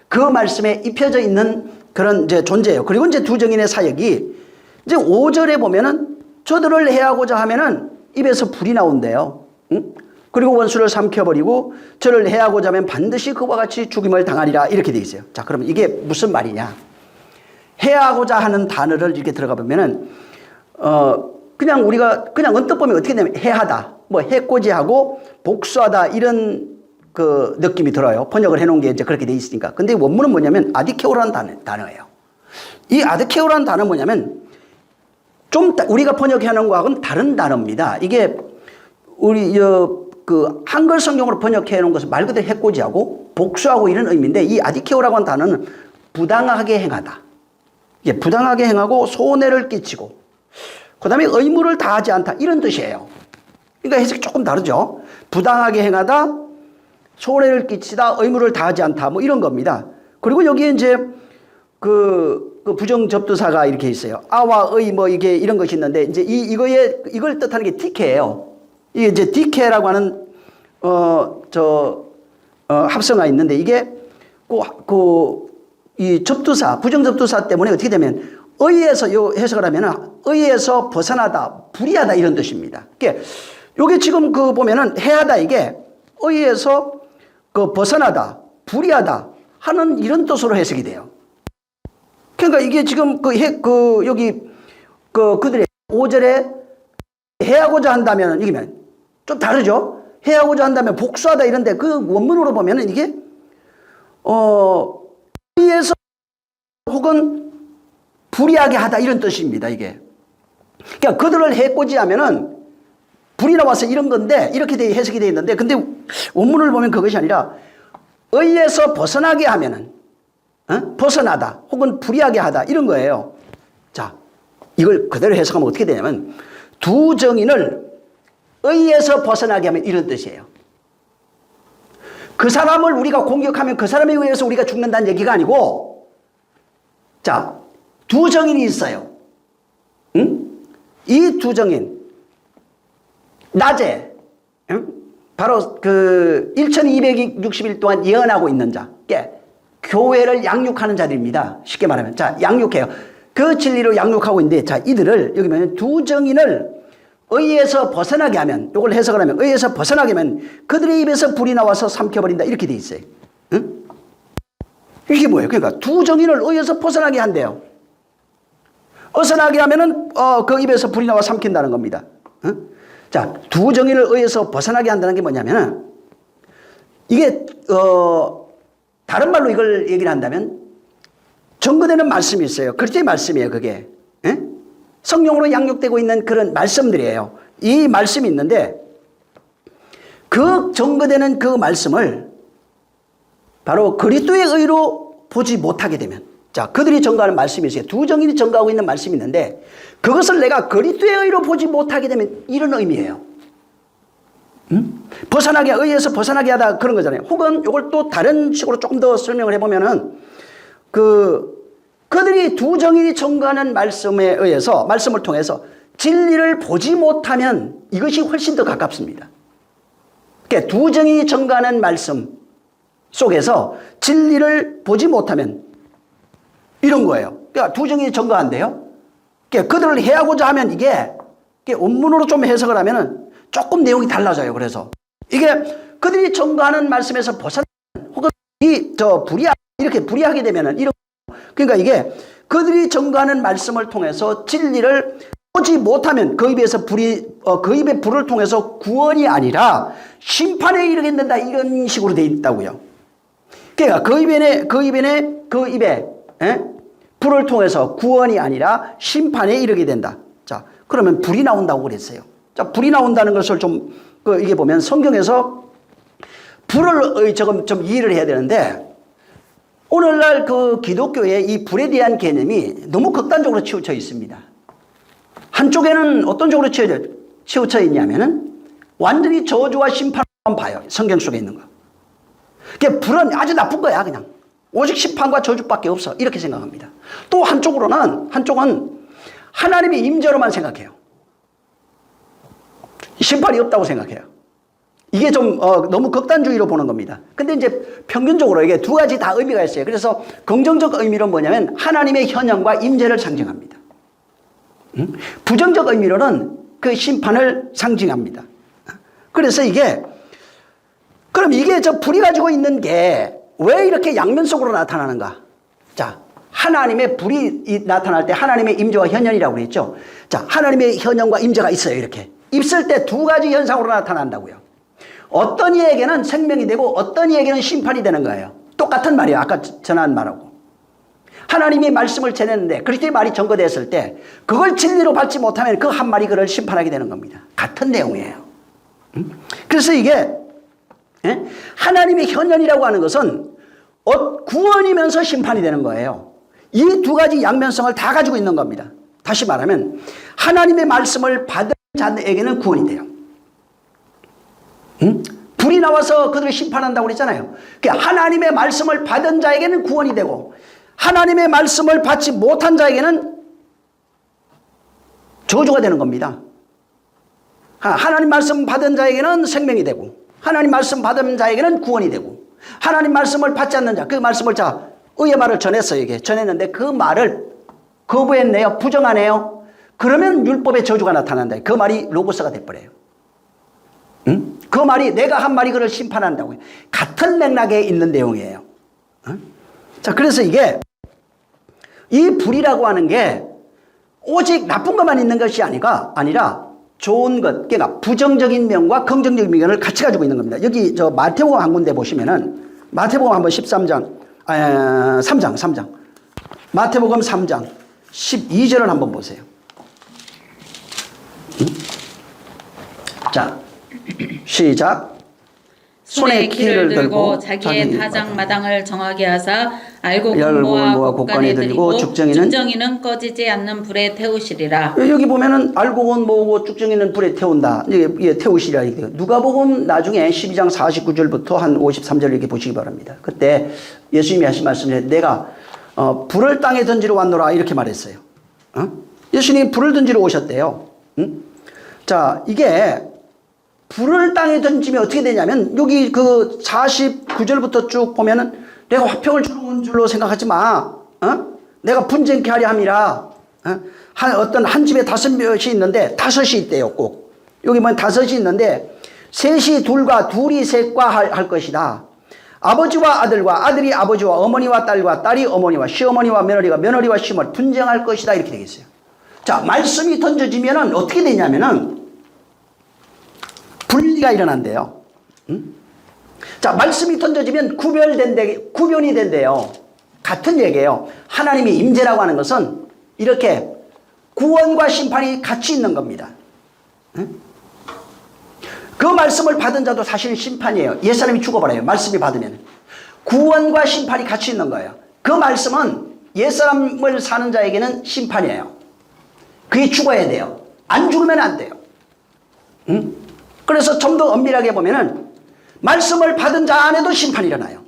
S1: 그 말씀에 입혀져 있는 그런 이제 존재예요. 그리고 이제 두 정인의 사역이 이제 5절에 보면은 저들을 해하고자 하면은 입에서 불이 나온대요. 그리고 원수를 삼켜버리고 저를 해하고자 하면 반드시 그와 같이 죽임을 당하리라 이렇게 돼 있어요. 자, 그러면 이게 무슨 말이냐? 해하고자 하는 단어를 이렇게 들어가 보면은 그냥 우리가 그냥 언뜻 보면 어떻게 되냐면 해하다, 뭐 해코지하고 복수하다 이런 그 느낌이 들어요. 번역을 해놓은 게 이제 그렇게 돼 있으니까. 근데 원문은 뭐냐면 아디케오라는 단어예요. 이 아디케오라는 단어는 뭐냐면 좀 우리가 번역해놓은 거하고는 다른 단어입니다. 이게 우리 그 한글 성경으로 번역해놓은 것은 말 그대로 해코지하고 복수하고 이런 의미인데 이 아디케오라고 하는 단어는 부당하게 행하다. 이게 부당하게 행하고 손해를 끼치고 그 다음에 의무를 다하지 않다 이런 뜻이에요. 그러니까 해석이 조금 다르죠. 부당하게 행하다, 손해를 끼치다, 의무를 다하지 않다 뭐 이런 겁니다. 그리고 여기에 이제 그 부정접두사가 이렇게 있어요. 아와 의 뭐 이게 이런 것이 있는데 이제 이걸 뜻하는 게 디케예요. 이게 이제 디케라고 하는 합성어가 있는데 이게 이 접두사, 부정접두사 때문에 어떻게 되면 의에서 요 해석을 하면은 의에서 벗어나다, 불의하다 이런 뜻입니다. 그게 요게 지금 그 보면은 해하다 이게 의에서 그 벗어나다, 불의하다 하는 이런 뜻으로 해석이 돼요. 그러니까 이게 지금 여기 그들의 5절에 해하고자 한다면 이게 좀 다르죠? 해하고자 한다면 복수하다 이런데 그 원문으로 보면은 이게 의에서 혹은 불의하게 하다 이런 뜻입니다. 이게. 그러니까 그들을 해코지하면은 불이 나와서 이런 건데 이렇게 해석이 되어 있는데 근데 원문을 보면 그것이 아니라 의에서 벗어나게 하면은 벗어나다 혹은 불의하게 하다 이런 거예요. 자, 이걸 그대로 해석하면 어떻게 되냐면 두 정인을 의에서 벗어나게 하면 이런 뜻이에요. 그 사람을 우리가 공격하면 그 사람에 의해서 우리가 죽는다는 얘기가 아니고 자, 두 정인이 있어요. 이 두 정인 낮에 바로 그 1260일 동안 예언하고 있는 자, 교회를 양육하는 자들입니다. 쉽게 말하면 자 양육해요. 그 진리로 양육하고 있는데 자 이들을 여기 보면 두 정인을 의에서 벗어나게 하면 이걸 해석을 하면 의에서 벗어나게 하면 그들의 입에서 불이 나와서 삼켜버린다 이렇게 돼 있어요. 이게 뭐예요? 그러니까 두 정인을 의에서 벗어나게 한대요. 벗어나게 하면은 그 입에서 불이 나와 삼킨다는 겁니다. 자, 두 정인을 의해서 벗어나게 한다는 게 뭐냐면은 이게 다른 말로 이걸 얘기를 한다면 전거되는 말씀이 있어요. 그리스도의 말씀이에요. 그게 성령으로 양육되고 있는 그런 말씀들이에요. 이 말씀이 있는데 그 전거되는 그 말씀을 바로 그리스도의 의로 보지 못하게 되면 자 그들이 전가하는 말씀이 있어요. 두 정인이 전가하고 있는 말씀이 있는데 그것을 내가 그리스도의 의로 보지 못하게 되면 이런 의미예요. 벗어나게 의에서 벗어나게 하다 그런 거잖아요. 혹은 이걸 또 다른 식으로 조금 더 설명을 해보면은 그들이 두 정인이 전가하는 말씀에 의해서 말씀을 통해서 진리를 보지 못하면 이것이 훨씬 더 가깝습니다. 그러니까 두 정인이 전가하는 말씀 속에서 진리를 보지 못하면 이런 거예요. 그러니까 두 정인이 전가한대요. 그러니까 그들을 해하고자 하면 이게 원문으로 좀 해석을 하면은 조금 내용이 달라져요. 그래서 이게 그들이 전거하는 말씀에서 벗어나 혹은 이렇게 불의하게 되면은 그러니까 이게 그들이 전거하는 말씀을 통해서 진리를 보지 못하면 그 입에서 그 입의 불을 통해서 구원이 아니라 심판에 이르게 된다, 이런 식으로 돼 있다고요. 그러니까 그 입에 불을 통해서 구원이 아니라 심판에 이르게 된다. 자, 그러면 불이 나온다고 그랬어요. 자, 불이 나온다는 것을 이게 보면 성경에서 불을 좀 이해를 해야 되는데, 오늘날 그 기독교의 이 불에 대한 개념이 너무 극단적으로 치우쳐 있습니다. 한쪽에는 어떤 쪽으로 치우쳐 있냐면은 완전히 저주와 심판만 봐요. 성경 속에 있는 거. 그게 불은 아주 나쁜 거야, 그냥. 오직 심판과 저주밖에 없어. 이렇게 생각합니다. 또 한쪽은 하나님의 임재로만 생각해요. 심판이 없다고 생각해요. 이게 좀 너무 극단주의로 보는 겁니다. 근데 이제 평균적으로 이게 두 가지 다 의미가 있어요. 그래서 긍정적 의미로 뭐냐면 하나님의 현현과 임재를 상징합니다. 부정적 의미로는 그 심판을 상징합니다. 그래서 그럼 이게 저 불이 가지고 있는 게 왜 이렇게 양면속으로 나타나는가? 자, 하나님의 불이 나타날 때 하나님의 임재와 현현이라고 그랬죠. 자, 하나님의 현현과 임재가 있어요. 이렇게 있을 때 두 가지 현상으로 나타난다고요. 어떤 이에게는 생명이 되고 어떤 이에게는 심판이 되는 거예요. 똑같은 말이에요. 아까 전한 말하고. 하나님이 말씀을 전했는데 그리스도의 말이 전거됐을 때 그걸 진리로 받지 못하면 그 한 말이 그를 심판하게 되는 겁니다. 같은 내용이에요. 그래서 이게 하나님의 현현이라고 하는 것은 구원이면서 심판이 되는 거예요. 이 두 가지 양면성을 다 가지고 있는 겁니다. 다시 말하면 하나님의 말씀을 받은 자에게는 구원이 돼요. 불이 나와서 그들을 심판한다고 그랬잖아요. 그러니까 하나님의 말씀을 받은 자에게는 구원이 되고 하나님의 말씀을 받지 못한 자에게는 저주가 되는 겁니다. 하나님 말씀 받은 자에게는 생명이 되고 하나님 말씀 받은 자에게는 구원이 되고 하나님 말씀을 받지 않는 자, 그 말씀을 의의 말을 전했어요. 전했는데 그 말을 거부했네요. 부정하네요. 그러면 율법의 저주가 나타난다. 그 말이 로고스가 돼버려요. 그 말이 내가 한 말이 그를 심판한다고요. 같은 맥락에 있는 내용이에요. 자, 그래서 이 불이라고 하는 게 오직 나쁜 것만 있는 것이 아니라 좋은 것, 그러니까 부정적인 면과 긍정적인 면을 같이 가지고 있는 겁니다. 여기 마태복음 한 군데 보시면은 마태복음 한번 3장. 마태복음 3장 12절을 한번 보세요. 자, 시작.
S2: 손에 키를 들고 자기의 타작마당을 정하게 하사 알곡을 모아 곡간에 들이고 죽정이는 꺼지지 않는 불에 태우시리라.
S1: 여기 보면은 알곡은 모으고 죽정이는 불에 태운다. 이게 태우시리라. 누가복음 나중에 12장 49절부터 한 53절 이렇게 보시기 바랍니다. 그때 예수님이 하신 말씀에 내가 불을 땅에 던지러 왔노라 이렇게 말했어요. 예수님이 불을 던지러 오셨대요. 자, 이게 불을 땅에 던지면 어떻게 되냐면 여기 그 49절부터 쭉 보면은 내가 화평을 주는 줄로 생각하지 마. 내가 분쟁케 하려 함이라. 어떤 한 집에 5명이 있는데 5이 있대요. 꼭 여기 보면 5이 있는데 셋이 둘과 둘이 셋과 할 것이다. 아버지와 아들과 아들이 아버지와 어머니와 딸과 딸이 어머니와 시어머니와 며느리가 며느리와 시어머니 분쟁할 것이다. 이렇게 되겠어요. 자, 말씀이 던져지면은 어떻게 되냐면은 분리가 일어난대요. 자, 말씀이 던져지면 구변이 된대요. 같은 얘기예요. 하나님의 임재라고 하는 것은 이렇게 구원과 심판이 같이 있는 겁니다. 그 말씀을 받은 자도 사실 심판이에요. 옛사람이 죽어버려요. 말씀이 받으면. 구원과 심판이 같이 있는 거예요. 그 말씀은 옛사람을 사는 자에게는 심판이에요. 그게 죽어야 돼요. 안 죽으면 안 돼요. 그래서 좀 더 엄밀하게 보면은 말씀을 받은 자 안에도 심판이 일어나요.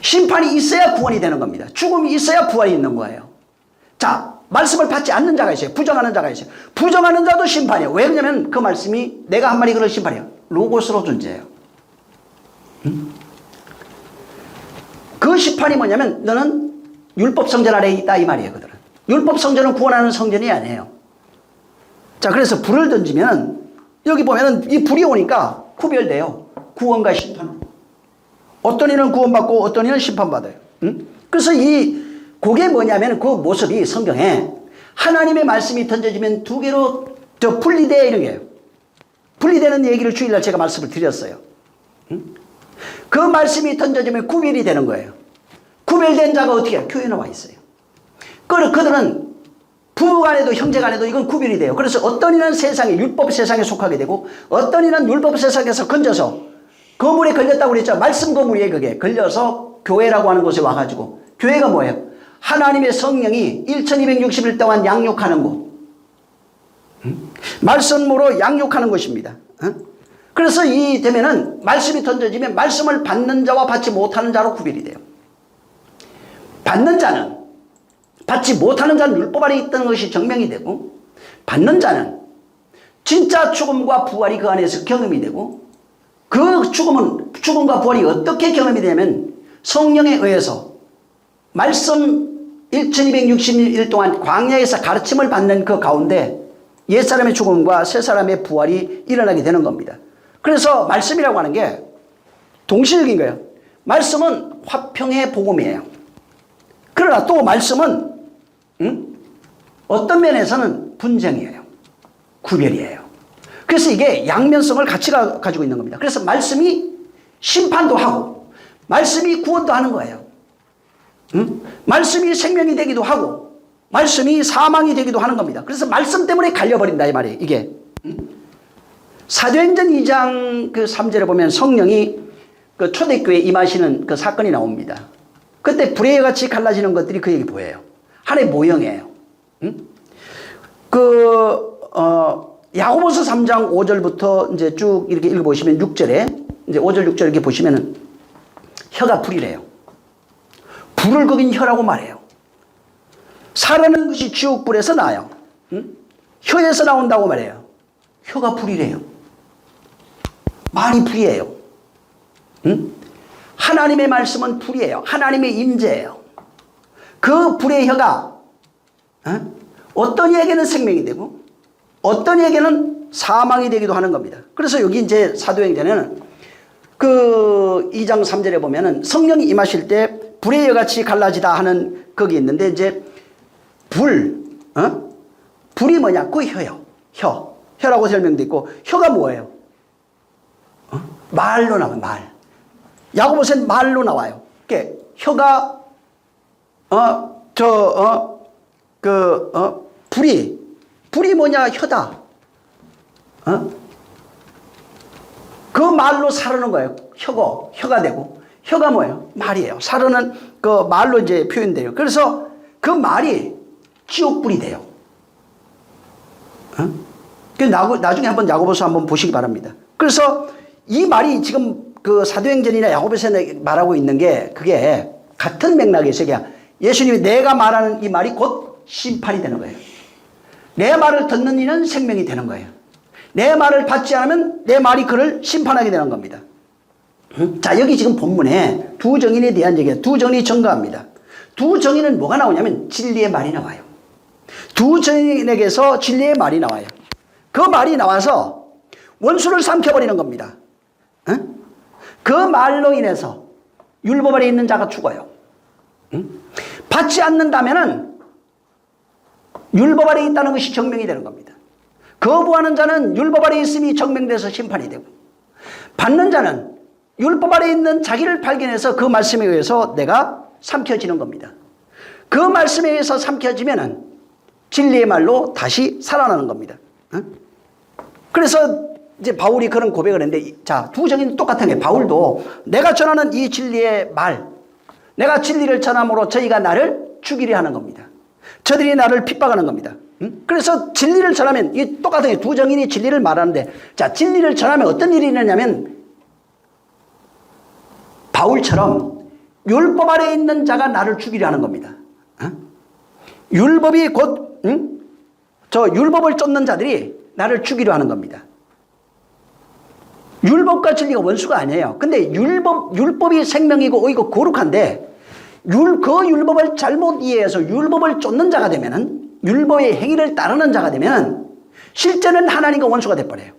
S1: 심판이 있어야 구원이 되는 겁니다. 죽음이 있어야 부활이 있는 거예요. 자, 말씀을 받지 않는 자가 있어요. 부정하는 자가 있어요. 부정하는 자도 심판이에요. 왜 그러냐면 그 말씀이 내가 한 말이 그럴 심판이에요. 로고스로 존재해요. 그 심판이 뭐냐면 너는 율법 성전 아래에 있다 이 말이에요. 그들은. 율법 성전은 구원하는 성전이 아니에요. 자, 그래서 불을 던지면 여기 보면은 이 불이 오니까 구별돼요. 구원과 심판. 어떤 이는 구원받고 어떤 이는 심판받아요. 응? 그래서 그게 뭐냐면 그 모습이 성경에 하나님의 말씀이 던져지면 두 개로 분리돼 이런 게요. 분리되는 얘기를 주일날 제가 말씀을 드렸어요. 응? 그 말씀이 던져지면 구별이 되는 거예요. 구별된 자가 어떻게 해요? 교회에 나와 있어요. 그들은 부부간에도 형제간에도 이건 구별이 돼요. 그래서 어떤 이는 세상에 율법 세상에 속하게 되고 어떤 이는 율법 세상에서 건져서 거물에 걸렸다고 그랬죠. 말씀 거물이에요. 그게 걸려서 교회라고 하는 곳에 와가지고 교회가 뭐예요? 하나님의 성령이 1260일 동안 양육하는 곳. 말씀으로 양육하는 것입니다. 그래서 되면은 말씀이 던져지면 말씀을 받는 자와 받지 못하는 자로 구별이 돼요. 받는 자는 받지 못하는 자는 율법 아래 있다는 것이 증명이 되고 받는 자는 진짜 죽음과 부활이 그 안에서 경험이 되고 그 죽음과 부활이 어떻게 경험이 되냐면 성령에 의해서 말씀 1260일 동안 광야에서 가르침을 받는 그 가운데 옛사람의 죽음과 새사람의 부활이 일어나게 되는 겁니다. 그래서 말씀이라고 하는 게 동시적인 거예요. 말씀은 화평의 복음이에요. 그러나 또 말씀은 어떤 면에서는 분쟁이에요. 구별이에요. 그래서 이게 양면성을 같이 가지고 있는 겁니다. 그래서 말씀이 심판도 하고 말씀이 구원도 하는 거예요. 말씀이 생명이 되기도 하고 말씀이 사망이 되기도 하는 겁니다. 그래서 말씀 때문에 갈려버린다 이 말이에요. 이게 사도행전 2장 그 3절에 보면 성령이 그 초대교회에 임하시는 그 사건이 나옵니다. 그때 불의 같이 갈라지는 것들이 그에게 보여요. 하나의 모형이에요. 야고보서 3장 5절부터 이제 쭉 이렇게 읽어보시면 6절에 이제 5절 6절 이렇게 보시면은 혀가 불이래요. 불을 그긴 혀라고 말해요. 살아는 것이 지옥불에서 나요. 혀에서 나온다고 말해요. 혀가 불이래요. 말이 불이에요. 하나님의 말씀은 불이에요. 하나님의 임재예요. 그 불의 혀가 어떤 이에게는 생명이 되고 어떤 이에게는 사망이 되기도 하는 겁니다. 그래서 여기 이제 사도행전에는 그 2장 3절에 보면은 성령이 임하실 때 불의 혀같이 갈라지다 하는 거기 있는데 이제 불이 뭐냐? 그 혀요. 혀라고 설명되어 있고 혀가 뭐예요? 말로 나와요. 말. 야고보서는 말로 나와요. 혀가 불이 뭐냐? 혀다. 그 말로 사르는 거예요. 혀가 되고 혀가 뭐예요? 말이에요. 사르는 그 말로 이제 표현돼요. 그래서 그 말이 지옥불이 돼요. 나중에 한번 야고보서 한번 보시기 바랍니다. 그래서 이 말이 지금 그 사도행전이나 야고보서에 말하고 있는 게 그게 같은 맥락에서 예수님이 내가 말하는 이 말이 곧 심판이 되는 거예요. 내 말을 듣는 이는 생명이 되는 거예요. 내 말을 받지 않으면 내 말이 그를 심판하게 되는 겁니다. 자, 여기 지금 본문에 두 정인에 대한 얘기예요. 두 정인이 증거합니다. 두 정인은 뭐가 나오냐면 진리의 말이 나와요. 두 정인에게서 진리의 말이 나와요. 그 말이 나와서 원수를 삼켜버리는 겁니다. 그 말로 인해서 율법 아래 있는 자가 죽어요. 받지 않는다면은 율법 아래 있다는 것이 증명이 되는 겁니다. 거부하는 자는 율법 아래 있음이 증명돼서 심판이 되고 받는 자는 율법 아래 있는 자기를 발견해서 그 말씀에 의해서 내가 삼켜지는 겁니다. 그 말씀에 의해서 삼켜지면은 진리의 말로 다시 살아나는 겁니다. 그래서 이제 바울이 그런 고백을 했는데, 자, 두 정의는 똑같은 게 바울도 내가 전하는 이 진리의 말, 내가 진리를 전함으로 저희가 나를 죽이려 하는 겁니다. 저들이 나를 핍박하는 겁니다. 그래서 진리를 전하면 이 똑같은 게 두 정인이 진리를 말하는데, 자, 진리를 전하면 어떤 일이 일어나냐면 바울처럼 율법 아래 있는 자가 나를 죽이려 하는 겁니다. 율법이 곧 저 율법을 쫓는 자들이 나를 죽이려 하는 겁니다. 율법과 진리가 원수가 아니에요. 근데 율법이 생명이고 의고 거룩한데 그 율법을 잘못 이해해서 율법을 쫓는 자가 되면은 율법의 행위를 따르는 자가 되면은 실제는 하나님과 원수가 돼버려요.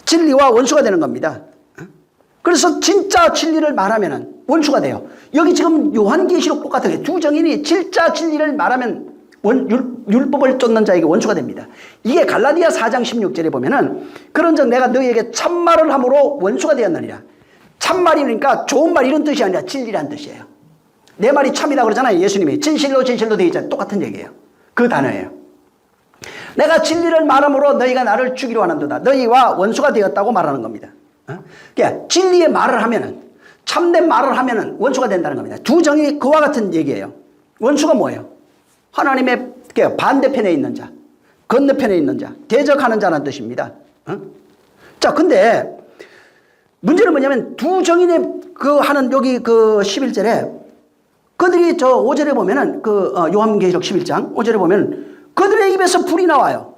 S1: 진리와 원수가 되는 겁니다. 그래서 진짜 진리를 말하면 원수가 돼요. 여기 지금 요한계시록 똑같아요. 두 정인이 진짜 진리를 말하면 율법을 쫓는 자에게 원수가 됩니다. 이게 갈라디아 4장 16절에 보면은 그런즉 내가 너희에게 참말을 함으로 원수가 되었느니라. 참말이니까 좋은 말 이런 뜻이 아니라 진리란 뜻이에요. 내 말이 참이다 그러잖아요. 예수님이 진실로 진실로 되어 있잖아요. 똑같은 얘기예요. 그 단어예요. 내가 진리를 말함으로 너희가 나를 죽이려 하는도다. 너희와 원수가 되었다고 말하는 겁니다. 그러니까 진리의 말을 하면은, 참된 말을 하면은 원수가 된다는 겁니다. 두 정이 그와 같은 얘기예요. 원수가 뭐예요? 하나님의 반대편에 있는 자, 건너편에 있는 자, 대적하는 자라는 뜻입니다. 자, 근데 문제는 뭐냐면 두 정인의 그 하는 여기 그 11절에 그들이 저 5절에 보면은 그 요한계시록 11장 5절에 보면 그들의 입에서 불이 나와요.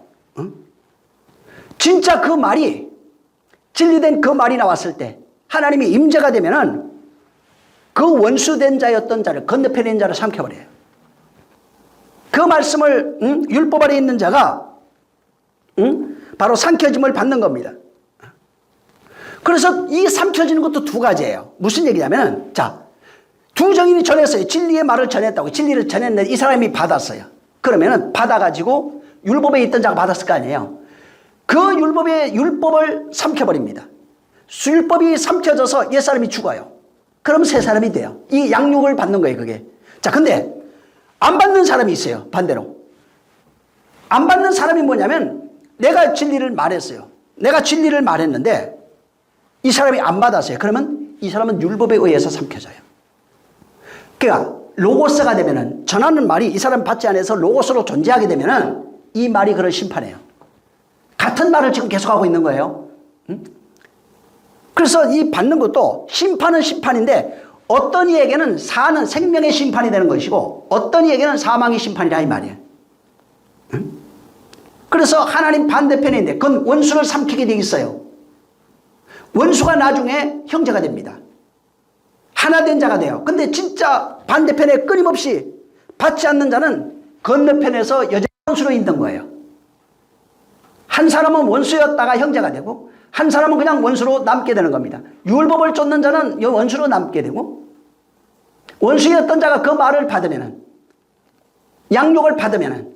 S1: 진짜 그 말이 진리된 그 말이 나왔을 때 하나님이 임재가 되면은 그 원수된 자였던 자를 건너편에 있는 자를 삼켜버려요. 그 말씀을 율법 아래 있는 자가 바로 삼켜짐을 받는 겁니다. 그래서 이 삼켜지는 것도 두 가지예요. 무슨 얘기냐면 자, 두 정인이 전했어요. 진리의 말을 전했다고. 진리를 전했는데 이 사람이 받았어요. 그러면은 받아가지고 율법에 있던 자가 받았을 거 아니에요. 그 율법을 삼켜버립니다. 율법이 삼켜져서 옛사람이 죽어요. 그럼 새 사람이 돼요. 이 양육을 받는 거예요, 그게. 자, 근데 안 받는 사람이 있어요, 반대로. 안 받는 사람이 뭐냐면 내가 진리를 말했어요. 내가 진리를 말했는데 이 사람이 안 받았어요. 그러면 이 사람은 율법에 의해서 삼켜져요. 그러니까 로고스가 되면은 전하는 말이 이 사람 받지 않아서 로고스로 존재하게 되면은 이 말이 그를 심판해요. 같은 말을 지금 계속하고 있는 거예요. 그래서 이 받는 것도 심판은 심판인데 어떤 이에게는 사는 생명의 심판이 되는 것이고 어떤 이에게는 사망의 심판이라 이 말이에요. 그래서 하나님 반대편에 있는데 그건 원수를 삼키게 돼 있어요. 원수가 나중에 형제가 됩니다. 하나 된 자가 돼요. 근데 진짜 반대편에 끊임없이 받지 않는 자는 건너편에서 여전히 원수로 있는 거예요. 한 사람은 원수였다가 형제가 되고 한 사람은 그냥 원수로 남게 되는 겁니다. 율법을 쫓는 자는 원수로 남게 되고 원수였던 자가 그 말을 받으면은 양육을 받으면은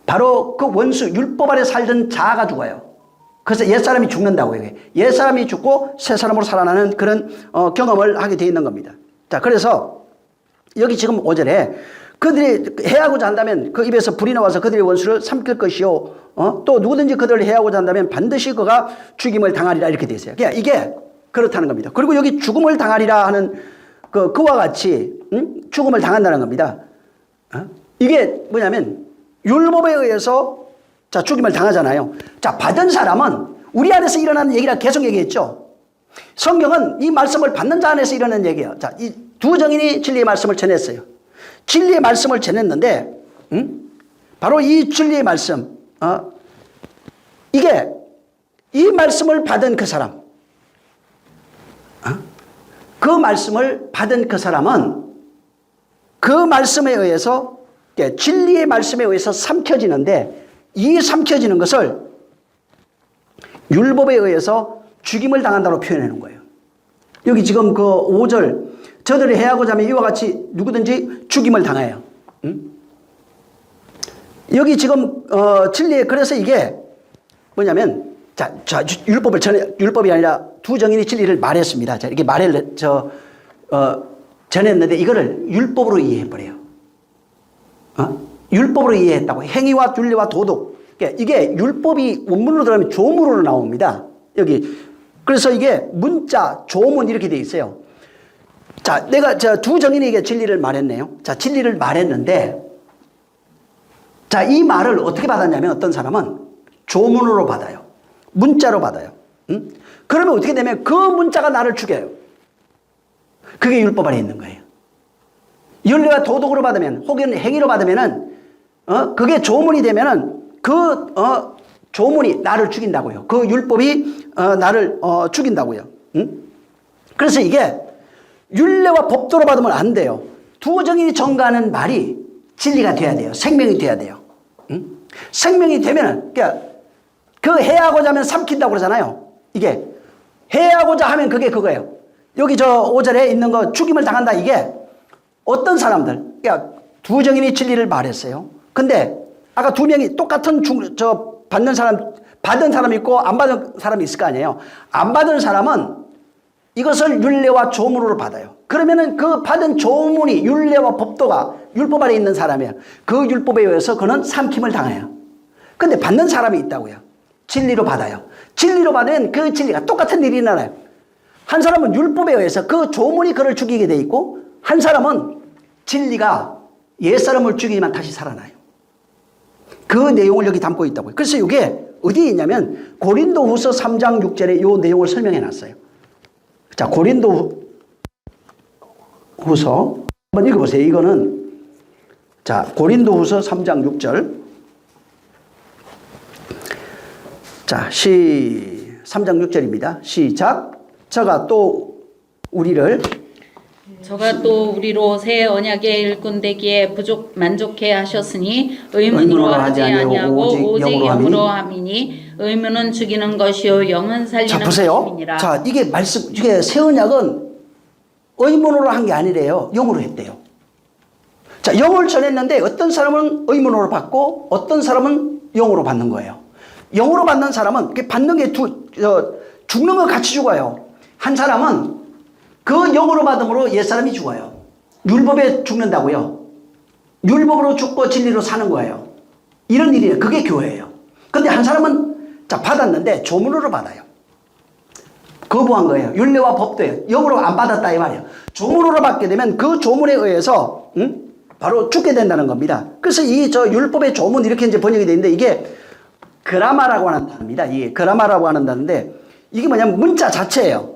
S1: 바로 그 원수 율법 아래 살던 자가 죽어요. 그래서 옛사람이 죽는다고 해요. 옛사람이 죽고 새사람으로 살아나는 그런 경험을 하게 돼 있는 겁니다. 자, 그래서 여기 지금 5절에 그들이 해하고자 한다면 그 입에서 불이 나와서 그들의 원수를 삼킬 것이요. 또 누구든지 그들을 해하고자 한다면 반드시 그가 죽임을 당하리라 이렇게 돼 있어요. 그러니까 이게 그렇다는 겁니다. 그리고 여기 죽음을 당하리라 하는 그와 같이 죽음을 당한다는 겁니다. 이게 뭐냐면 율법에 의해서 자, 죽임을 당하잖아요. 자, 받은 사람은 우리 안에서 일어나는 얘기라 계속 얘기했죠. 성경은 이 말씀을 받는 자 안에서 일어나는 얘기예요. 자, 이 두 정인이 진리의 말씀을 전했어요. 진리의 말씀을 전했는데, 바로 이 진리의 말씀, 이게 이 말씀을 받은 그 사람, 그 말씀을 받은 그 사람은 그 말씀에 의해서, 진리의 말씀에 의해서 삼켜지는데, 이 삼켜지는 것을 율법에 의해서 죽임을 당한다고 표현해 놓은 거예요. 여기 지금 그 5절, 저들이 해하고자 하면 이와 같이 누구든지 죽임을 당해요. 여기 지금 진리에 그래서 이게 뭐냐면 자 율법이 아니라 두 정인이 진리를 말했습니다. 자, 이렇게 전했는데 이거를 율법으로 이해해 버려요. 율법으로 이해했다고. 행위와 윤리와 도덕. 그러니까 이게 율법이 원문으로 들어가면 조문으로 나옵니다. 여기. 그래서 이게 문자, 조문 이렇게 돼 있어요. 자, 내가 두 정인이 이게 진리를 말했네요. 자, 진리를 말했는데, 자, 이 말을 어떻게 받았냐면 어떤 사람은 조문으로 받아요. 문자로 받아요. 그러면 어떻게 되면 그 문자가 나를 죽여요. 그게 율법 안에 있는 거예요. 윤리와 도덕으로 받으면, 혹은 행위로 받으면은, 그게 조문이 되면은 그, 조문이 나를 죽인다고요. 그 율법이, 나를, 죽인다고요. 그래서 이게 율례와 법도로 받으면 안 돼요. 두 정인이 전가하는 말이 진리가 돼야 돼요. 생명이 돼야 돼요. 생명이 되면은, 그러니까 그 해하고자 하면 삼킨다고 그러잖아요. 이게 해하고자 하면 그게 그거예요. 여기 저 5절에 있는 거 죽임을 당한다. 이게 어떤 사람들, 그러니까 두 정인이 진리를 말했어요. 근데 아까 두 명이 똑같은 받는 사람 있고 안 받은 사람이 있을 거 아니에요. 안 받은 사람은 이것을 율례와 조문으로 받아요. 그러면은 그 받은 조문이 율례와 법도가 율법 아래 있는 사람이에요. 그 율법에 의해서 그는 삼킴을 당해요. 근데 받는 사람이 있다고요. 진리로 받아요. 진리로 받으면 그 진리가 똑같은 일이 일어나요. 한 사람은 율법에 의해서 그 조문이 그를 죽이게 돼 있고, 한 사람은 진리가 옛사람을 죽이지만 다시 살아나요. 그 내용을 여기 담고 있다고요. 그래서 이게 어디에 있냐면 고린도후서 3장 6절에 이 내용을 설명해 놨어요. 자, 고린도후서 한번 읽어보세요. 이거는 자, 고린도후서 3장 6절. 자, 3장 6절입니다. 시작. 저가 또 우리로
S2: 새 언약의 일꾼 되기에 만족해 하셨으니 의문으로 하지 아니하고 오직 영으로 함이니 의문은 죽이는 것이요 영은 살리는 것이니라.
S1: 자, 이게 이게 새 언약은 의문으로 한 게 아니래요. 영으로 했대요. 자, 영을 전했는데 어떤 사람은 의문으로 받고 어떤 사람은 영으로 받는 거예요. 영으로 받는 사람은 받는 게 죽는 거 같이 죽어요. 한 사람은 그 영으로 받음으로 옛사람이 죽어요. 율법에 죽는다고요. 율법으로 죽고 진리로 사는 거예요. 이런 일이에요. 그게 교회예요. 근데 한 사람은 자, 받았는데 조문으로 받아요. 거부한 거예요. 율례와 법도예요. 영으로 안 받았다 이 말이에요. 조문으로 받게 되면 그 조문에 의해서 바로 죽게 된다는 겁니다. 그래서 이 율법의 조문 이렇게 이제 번역이 되어 있는데 이게 그라마라고 하는 단어입니다. 이게 그라마라고 하는 단어인데 이게 뭐냐면 문자 자체예요.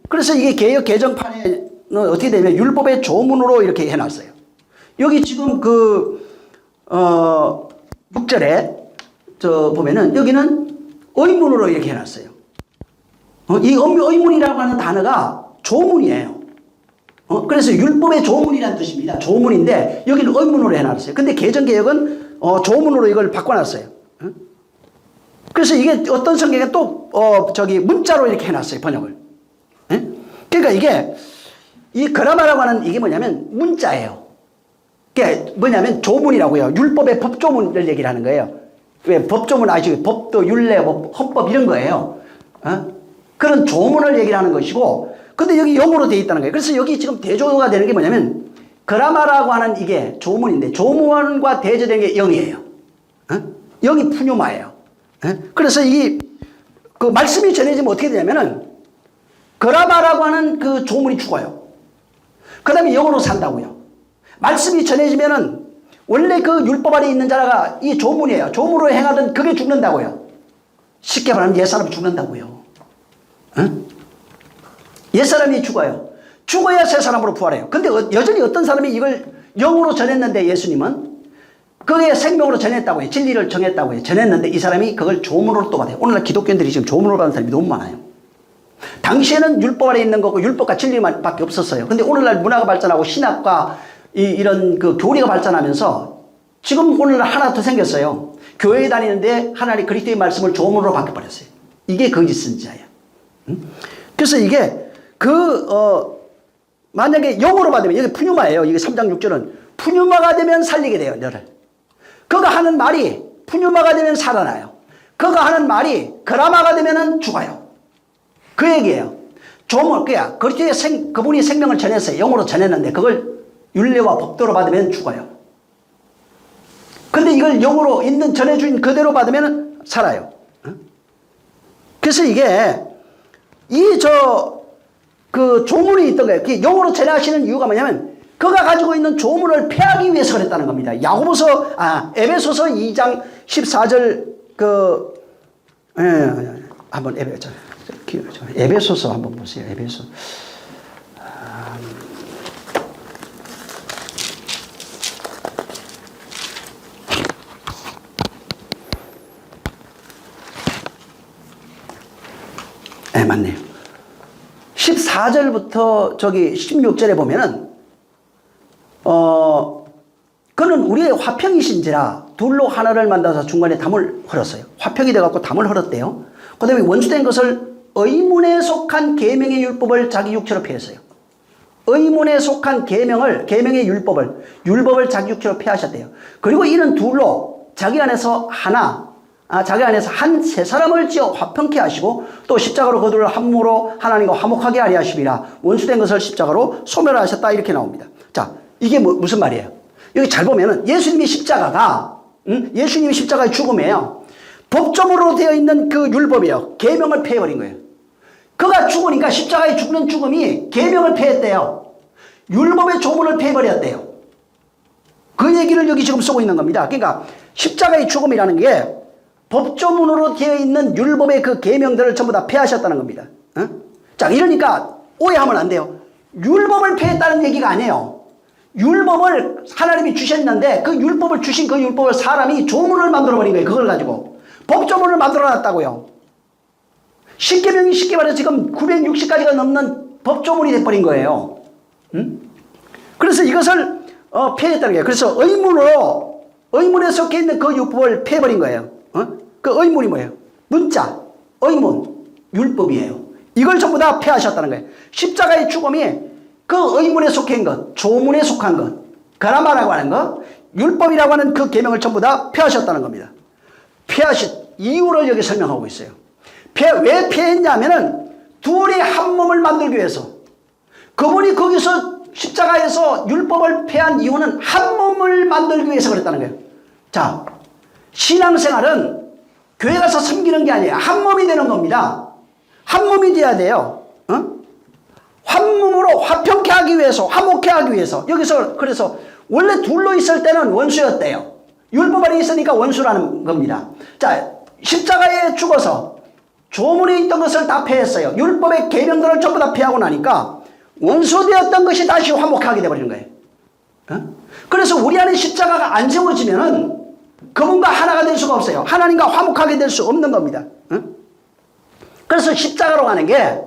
S1: 그래서 이게 개역 개정판에는 어떻게 되냐면 율법의 조문으로 이렇게 해놨어요. 여기 지금 6절에 보면은 여기는 의문으로 이렇게 해놨어요. 이 의문이라고 하는 단어가 조문이에요. 그래서 율법의 조문이라는 뜻입니다. 조문인데 여기는 의문으로 해놨어요. 근데 개정개혁은 조문으로 이걸 바꿔놨어요. 그래서 이게 어떤 성경에 또 문자로 이렇게 해놨어요. 번역을. 그러니까 이게 이 그라마라고 하는 이게 뭐냐면 문자예요. 그게 뭐냐면 조문이라고요. 율법의 법조문을 얘기를 하는 거예요. 왜 법조문 아시죠? 법도, 율례, 헌법 이런 거예요. 그런 조문을 얘기를 하는 것이고, 근데 여기 영어로 되어 있다는 거예요. 그래서 여기 지금 대조가 되는 게 뭐냐면 그라마라고 하는 이게 조문인데 조문과 대조되는 게 영이에요. 영이 푸뉴마예요. 그래서 그 말씀이 전해지면 어떻게 되냐면은 그라마라고 하는 그 조문이 죽어요. 그 다음에 영으로 산다고요. 말씀이 전해지면은 원래 그 율법 아래 있는 자가 이 조문이에요. 조문으로 행하던 그게 죽는다고요. 쉽게 말하면 옛사람이 죽는다고요. 옛사람이 죽어요. 죽어야 새 사람으로 부활해요. 근데 여전히 어떤 사람이 이걸 영으로 전했는데 예수님은 그게 생명으로 전했다고 해요. 진리를 정했다고 해요. 전했는데 이 사람이 그걸 조문으로 또 받아요. 오늘날 기독교인들이 지금 조문으로 받는 사람이 너무 많아요. 당시에는 율법 아래 있는 거고 율법과 진리만 밖에 없었어요. 근데 오늘날 문화가 발전하고 신학과 이런 그 교리가 발전하면서 지금 오늘날 하나 더 생겼어요. 교회에 다니는데 하나님 그리스도의 말씀을 조문으로 바꿔버렸어요. 이게 거짓 선지자예요. 그래서 이게 만약에 영으로 받으면 이게 푸뉴마예요. 이게 3장 6절은 푸뉴마가 되면 살리게 돼요. 너를. 그가 하는 말이 푸뉴마가 되면 살아나요. 그가 하는 말이 그라마가 되면 죽어요. 그 얘기예요. 조문, 그분이 생명을 전했어요. 영으로 전했는데 그걸 율례와 법도로 받으면 죽어요. 근데 이걸 영으로 있는 전해준 그대로 받으면 살아요. 그래서 이게 그 조문이 있던 거예요. 영으로 전하시는 이유가 뭐냐면 그가 가지고 있는 조문을 폐하기 위해서 그랬다는 겁니다. 에베소서 2장 14절 한번 에베소서 한번 보세요. 에베소. 네, 맞네요. 14절부터 16절에 보면은, 그는 우리의 화평이신지라 둘로 하나를 만들어서 중간에 담을 흘었어요. 화평이 돼갖고 담을 흘었대요. 그 다음에 원수된 것을 의문에 속한 계명의 율법을 자기 육체로 폐했어요. 의문에 속한 계명의 율법을 자기 육체로 폐하셨대요. 그리고 이는 둘로 자기 안에서 한 세 사람을 지어 화평케 하시고 또 십자가로 그들을 함으로 하나님과 화목하게 하려 하심이라 원수된 것을 십자가로 소멸하셨다 이렇게 나옵니다. 자, 이게 무슨 말이에요? 여기 잘 보면은 예수님의 십자가가 예수님의 십자가의 죽음이에요. 법조문으로 되어 있는 그 율법이에요. 계명을 폐해버린 거예요. 그가 죽으니까 십자가에 죽는 죽음이 계명을 폐했대요. 율법의 조문을 폐해버렸대요. 그 얘기를 여기 지금 쓰고 있는 겁니다. 그러니까 십자가의 죽음이라는 게 법조문으로 되어 있는 율법의 그 계명들을 전부 다 폐하셨다는 겁니다. 자, 이러니까 오해하면 안 돼요. 율법을 폐했다는 얘기가 아니에요. 율법을 하나님이 주셨는데 그 율법을 주신 그 율법을 사람이 조문을 만들어버린 거예요. 그걸 가지고. 법조문을 만들어놨다고요. 십계명이 쉽게 말해서 지금 960가지가 넘는 법조문이 돼버린 거예요. 그래서 이것을 폐했다는 거예요. 그래서 의문에 속해 있는 그 율법을 폐해버린 거예요. 그 의문이 뭐예요? 문자, 의문, 율법이에요. 이걸 전부 다 폐하셨다는 거예요. 십자가의 죽음이 그 의문에 속해 있는 것, 조문에 속한 것, 그라마라고 하는 것, 율법이라고 하는 그 계명을 전부 다 폐하셨다는 겁니다. 폐하신 이유를 여기 설명하고 있어요. 왜 폐했냐면은 둘이 한 몸을 만들기 위해서. 그분이 거기서 십자가에서 율법을 폐한 이유는 한 몸을 만들기 위해서 그랬다는 거예요. 자, 신앙생활은 교회 가서 섬기는 게 아니에요. 한 몸이 되는 겁니다. 한 몸이 돼야 돼요. 한 몸으로 화평케 하기 위해서, 화목케 하기 위해서. 여기서 그래서 원래 둘로 있을 때는 원수였대요. 율법 안에 있으니까 원수라는 겁니다. 자, 십자가에 죽어서 조문에 있던 것을 다 폐했어요. 율법의 계명들을 전부 다 폐하고 나니까 원수되었던 것이 다시 화목하게 되어버리는 거예요. 그래서 우리 안에 십자가가 안 세워지면은 그분과 하나가 될 수가 없어요. 하나님과 화목하게 될 수 없는 겁니다. 그래서 십자가로 가는 게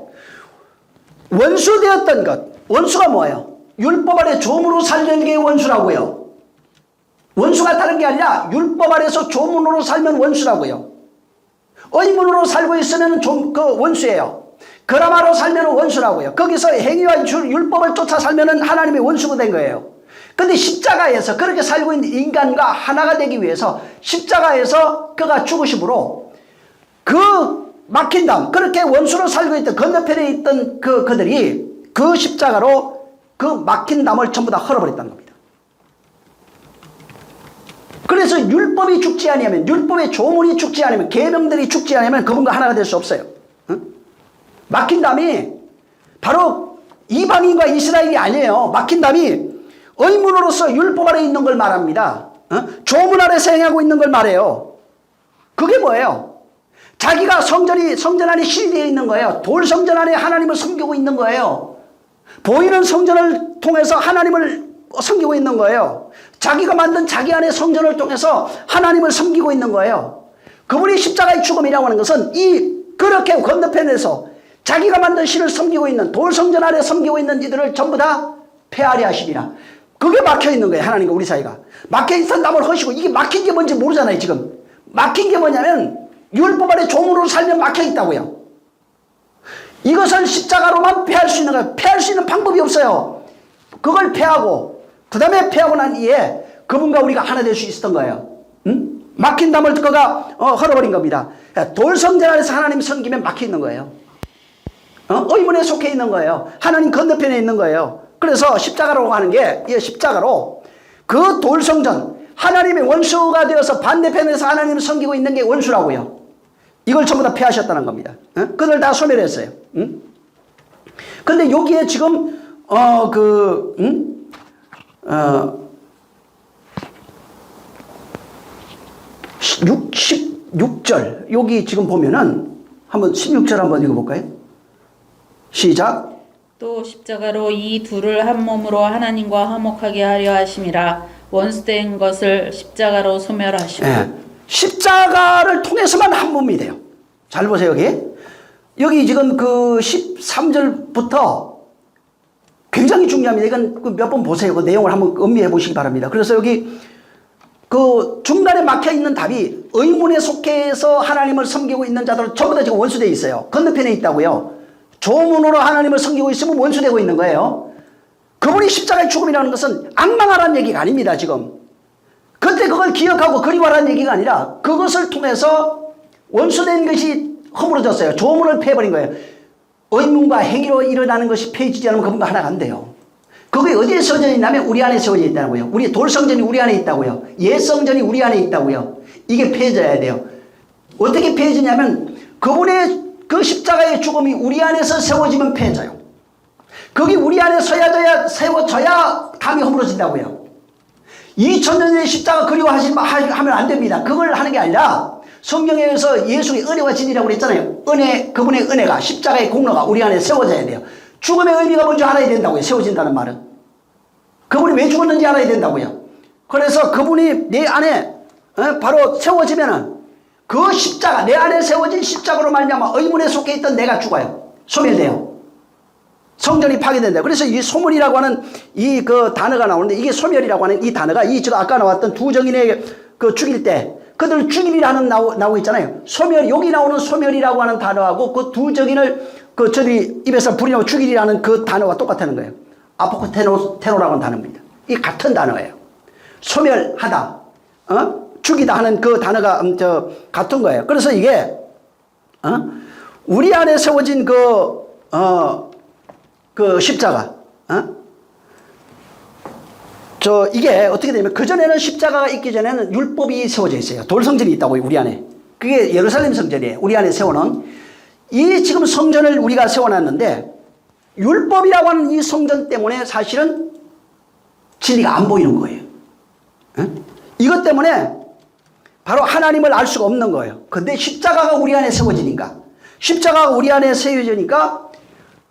S1: 원수되었던 것. 원수가 뭐예요? 율법 아래 조문으로 살는 게 원수라고요. 원수가 다른 게 아니라 율법 아래서 조문으로 살면 원수라고요. 의문으로 살고 있으면 그 원수예요. 그라마로 살면 원수라고요. 거기서 행위와 율법을 쫓아 살면 하나님의 원수가 된 거예요. 근데 십자가에서 그렇게 살고 있는 인간과 하나가 되기 위해서 십자가에서 그가 죽으심으로 그 막힌 담, 그렇게 원수로 살고 있던 건너편에 있던 그들이 그 십자가로 그 막힌 담을 전부 다 헐어버렸다는 겁니다. 그래서 율법이 죽지 아니하면, 율법의 조문이 죽지 않으면, 계명들이 죽지 않으면 그분과 하나가 될 수 없어요. 막힌 담이 바로 이방인과 이스라엘이 아니에요. 막힌 담이 의문으로서 율법 아래 있는 걸 말합니다. 조문 아래서 행하고 있는 걸 말해요. 그게 뭐예요? 자기가 성전 안에 신이 되어 있는 거예요. 돌 성전 안에 하나님을 섬기고 있는 거예요. 보이는 성전을 통해서 하나님을 섬기고 있는 거예요. 자기가 만든 자기 안의 성전을 통해서 하나님을 섬기고 있는 거예요. 그분이 십자가의 죽음이라고 하는 것은 그렇게 건너편에서 자기가 만든 신을 섬기고 있는 돌 성전 아래 섬기고 있는 이들을 전부 다 폐하려 하시리라. 그게 막혀 있는 거예요. 하나님과 우리 사이가. 막혀 있던 담을 허시고, 이게 막힌 게 뭔지 모르잖아요, 지금. 막힌 게 뭐냐면 율법 아래 조문으로 살면 막혀 있다고요. 이것을 십자가로만 폐할 수 있는 거예요. 폐할 수 있는 방법이 없어요. 그걸 폐하고 그 다음에 폐하고 난 이에 그분과 우리가 하나 될 수 있었던 거예요. 막힌 담을 그가 헐어버린 겁니다. 돌 성전 안에서 하나님 섬기면 막혀 있는 거예요. 의문에 속해 있는 거예요. 하나님 건너편에 있는 거예요. 그래서 십자가로 하는 게, 십자가로 그 돌 성전, 하나님의 원수가 되어서 반대편에서 하나님을 섬기고 있는 게 원수라고요. 이걸 전부 다 폐하셨다는 겁니다. 그들 다 소멸했어요. 근데 여기에 지금 16절 여기 지금 보면은 한번 16절 한번 읽어볼까요? 시작.
S2: 또 십자가로 이 둘을 한 몸으로 하나님과 화목하게 하려 하심이라. 원수된 것을 십자가로 소멸하시고.
S1: 네. 십자가를 통해서만 한 몸이 돼요. 잘 보세요. 여기 지금 그 13절부터 굉장히 중요합니다. 이건 몇 번 보세요. 그 내용을 한번 음미해 보시기 바랍니다. 그래서 여기 그 중간에 막혀 있는 답이 의문에 속해서 하나님을 섬기고 있는 자들은 전부 다 지금 원수되어 있어요. 건너편에 있다고요. 조문으로 하나님을 섬기고 있으면 원수되고 있는 거예요. 그분이 십자가의 죽음이라는 것은 악망하라는 얘기가 아닙니다, 지금. 그때 그걸 기억하고 그리워하라는 얘기가 아니라 그것을 통해서 원수된 것이 허물어졌어요. 조문을 패버린 거예요. 의문과 행위로 일어나는 것이 폐해지지 않으면 그분과 하나가 안 돼요. 그게 어디에 세워져 있냐면 우리 안에 세워져 있다고요. 우리 돌성전이 우리 안에 있다고요. 예성전이 우리 안에 있다고요. 이게 폐해져야 돼요. 어떻게 폐해지냐면 그분의 그 십자가의 죽음이 우리 안에서 세워지면 폐해져요. 거기 우리 안에 세워져야 감이 허물어진다고요. 2000년의 십자가 그리워하면 안 됩니다. 그걸 하는 게 아니라 성경에서 예수의 은혜와 진리라고 그랬잖아요. 그분의 은혜가 십자가의 공로가 우리 안에 세워져야 돼요. 죽음의 의미가 뭔지 알아야 된다고요. 세워진다는 말은. 그분이 왜 죽었는지 알아야 된다고요. 그래서 그분이 내 안에 바로 세워지면은 그 십자가, 내 안에 세워진 십자가로 말미암아 의문에 속해 있던 내가 죽어요. 소멸돼요. 성전이 파괴된다. 그래서 이 소문이라고 하는 이 그 단어가 나오는데 이게 소멸이라고 하는 이 단어가 저 아까 나왔던 두 정인의 그 죽일 때 그들 죽임이라는 나오고 있잖아요. 소멸, 여기 나오는 소멸이라고 하는 단어하고 그 두 정인을 저기 입에서 불이 나고 죽이라는 그 단어가 똑같다는 거예요. 아포크테노라고 하는 단어입니다. 이 같은 단어예요. 소멸하다, 죽이다 하는 그 단어가 같은 거예요. 그래서 이게 우리 안에 세워진 그 십자가, 이게 어떻게 되냐면 그전에는 십자가가 있기 전에는 율법이 세워져 있어요. 돌성전이 있다고요, 우리 안에. 그게 예루살렘 성전이에요. 우리 안에 세워놓은. 이 지금 성전을 우리가 세워놨는데 율법이라고 하는 이 성전 때문에 사실은 진리가 안 보이는 거예요. 이것 때문에 바로 하나님을 알 수가 없는 거예요. 근데 십자가가 우리 안에 세워지니까, 십자가가 우리 안에 세워지니까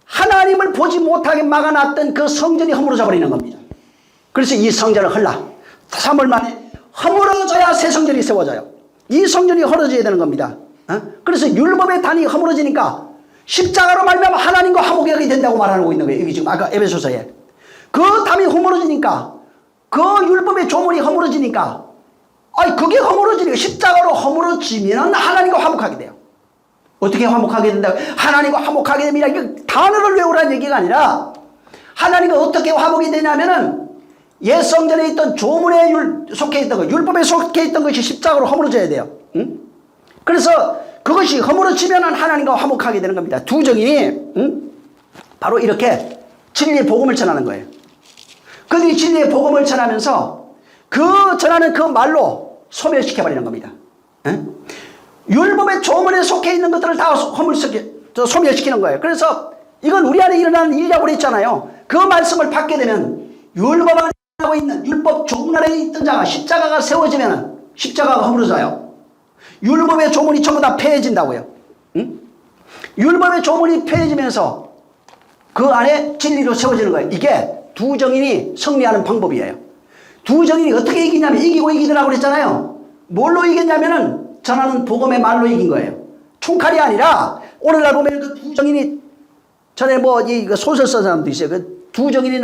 S1: 하나님을 보지 못하게 막아놨던 그 성전이 허물어져 버리는 겁니다. 그래서 이 성전을 헐라 3월 만에 허물어져야 새 성전이 세워져요. 이 성전이 허물어져야 되는 겁니다. 그래서 율법의 단이 허물어지니까 십자가로 말미암아 하나님과 화목하게 된다고 말하고 있는 거예요. 여기 지금 아까 에베소서에 그 담이 허물어지니까, 그 율법의 조문이 허물어지니까, 그게 허물어지니까 십자가로 허물어지면 하나님과 화목하게 돼요. 어떻게 화목하게 된다? 하나님과 화목하게 됩니다. 이게 단어를 외우라는 얘기가 아니라 하나님과 어떻게 화목이 되냐면은 옛 성전에 있던 조문에 속해 있던 것, 율법에 속해 있던 것이 십자가로 허물어져야 돼요. 그래서 그것이 허물어지면 하나님과 화목하게 되는 겁니다. 두 정인이 바로 이렇게 진리의 복음을 전하는 거예요. 그들이 진리의 복음을 전하면서 전하는 그 말로 소멸시켜버리는 겁니다. 율법의 조문에 속해 있는 것들을 다 소멸시키는 거예요. 그래서 이건 우리 안에 일어나는 일이라고 그랬잖아요. 그 말씀을 받게 되면 율법 안에 하고 있는 율법 조문 안에 있던 자가 십자가가 세워지면 십자가가 허물어져요. 율법의 조문이 전부 다 폐해진다고요. 율법의 조문이 폐해지면서 그 안에 진리로 세워지는 거예요. 이게 두 정인이 승리하는 방법이에요. 두 정인이 어떻게 이기냐면 이기고 이기더라고 그랬잖아요. 뭘로 이겼냐면은 전하는 복음의 말로 이긴 거예요. 총칼이 아니라 오늘날 보면 그 두 정인이 전에 이 소설 쓴 사람도 있어요. 그 두 정인이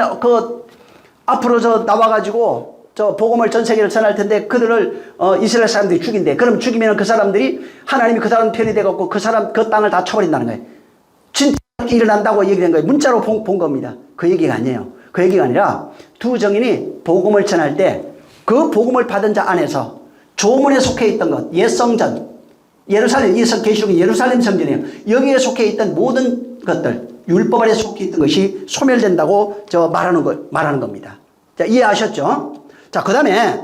S1: 앞으로 나와가지고 복음을 전 세계로 전할 텐데 그들을 이스라엘 사람들이 죽인대. 그럼 죽이면 그 사람들이 하나님이 그 사람 편이 돼갖고 그 땅을 다 쳐버린다는 거예요. 진짜 일어난다고 얘기된 거예요. 문자로 본 겁니다. 그 얘기가 아니에요. 그 얘기가 아니라 두 정인이 복음을 전할 때 그 복음을 받은 자 안에서 조문에 속해 있던 것, 옛 성전, 예루살렘, 이 계시록이 예루살렘 성전이에요. 여기에 속해 있던 모든 것들, 율법 안에 속해 있던 것이 소멸된다고 말하는 겁니다. 자, 이해하셨죠? 자, 그 다음에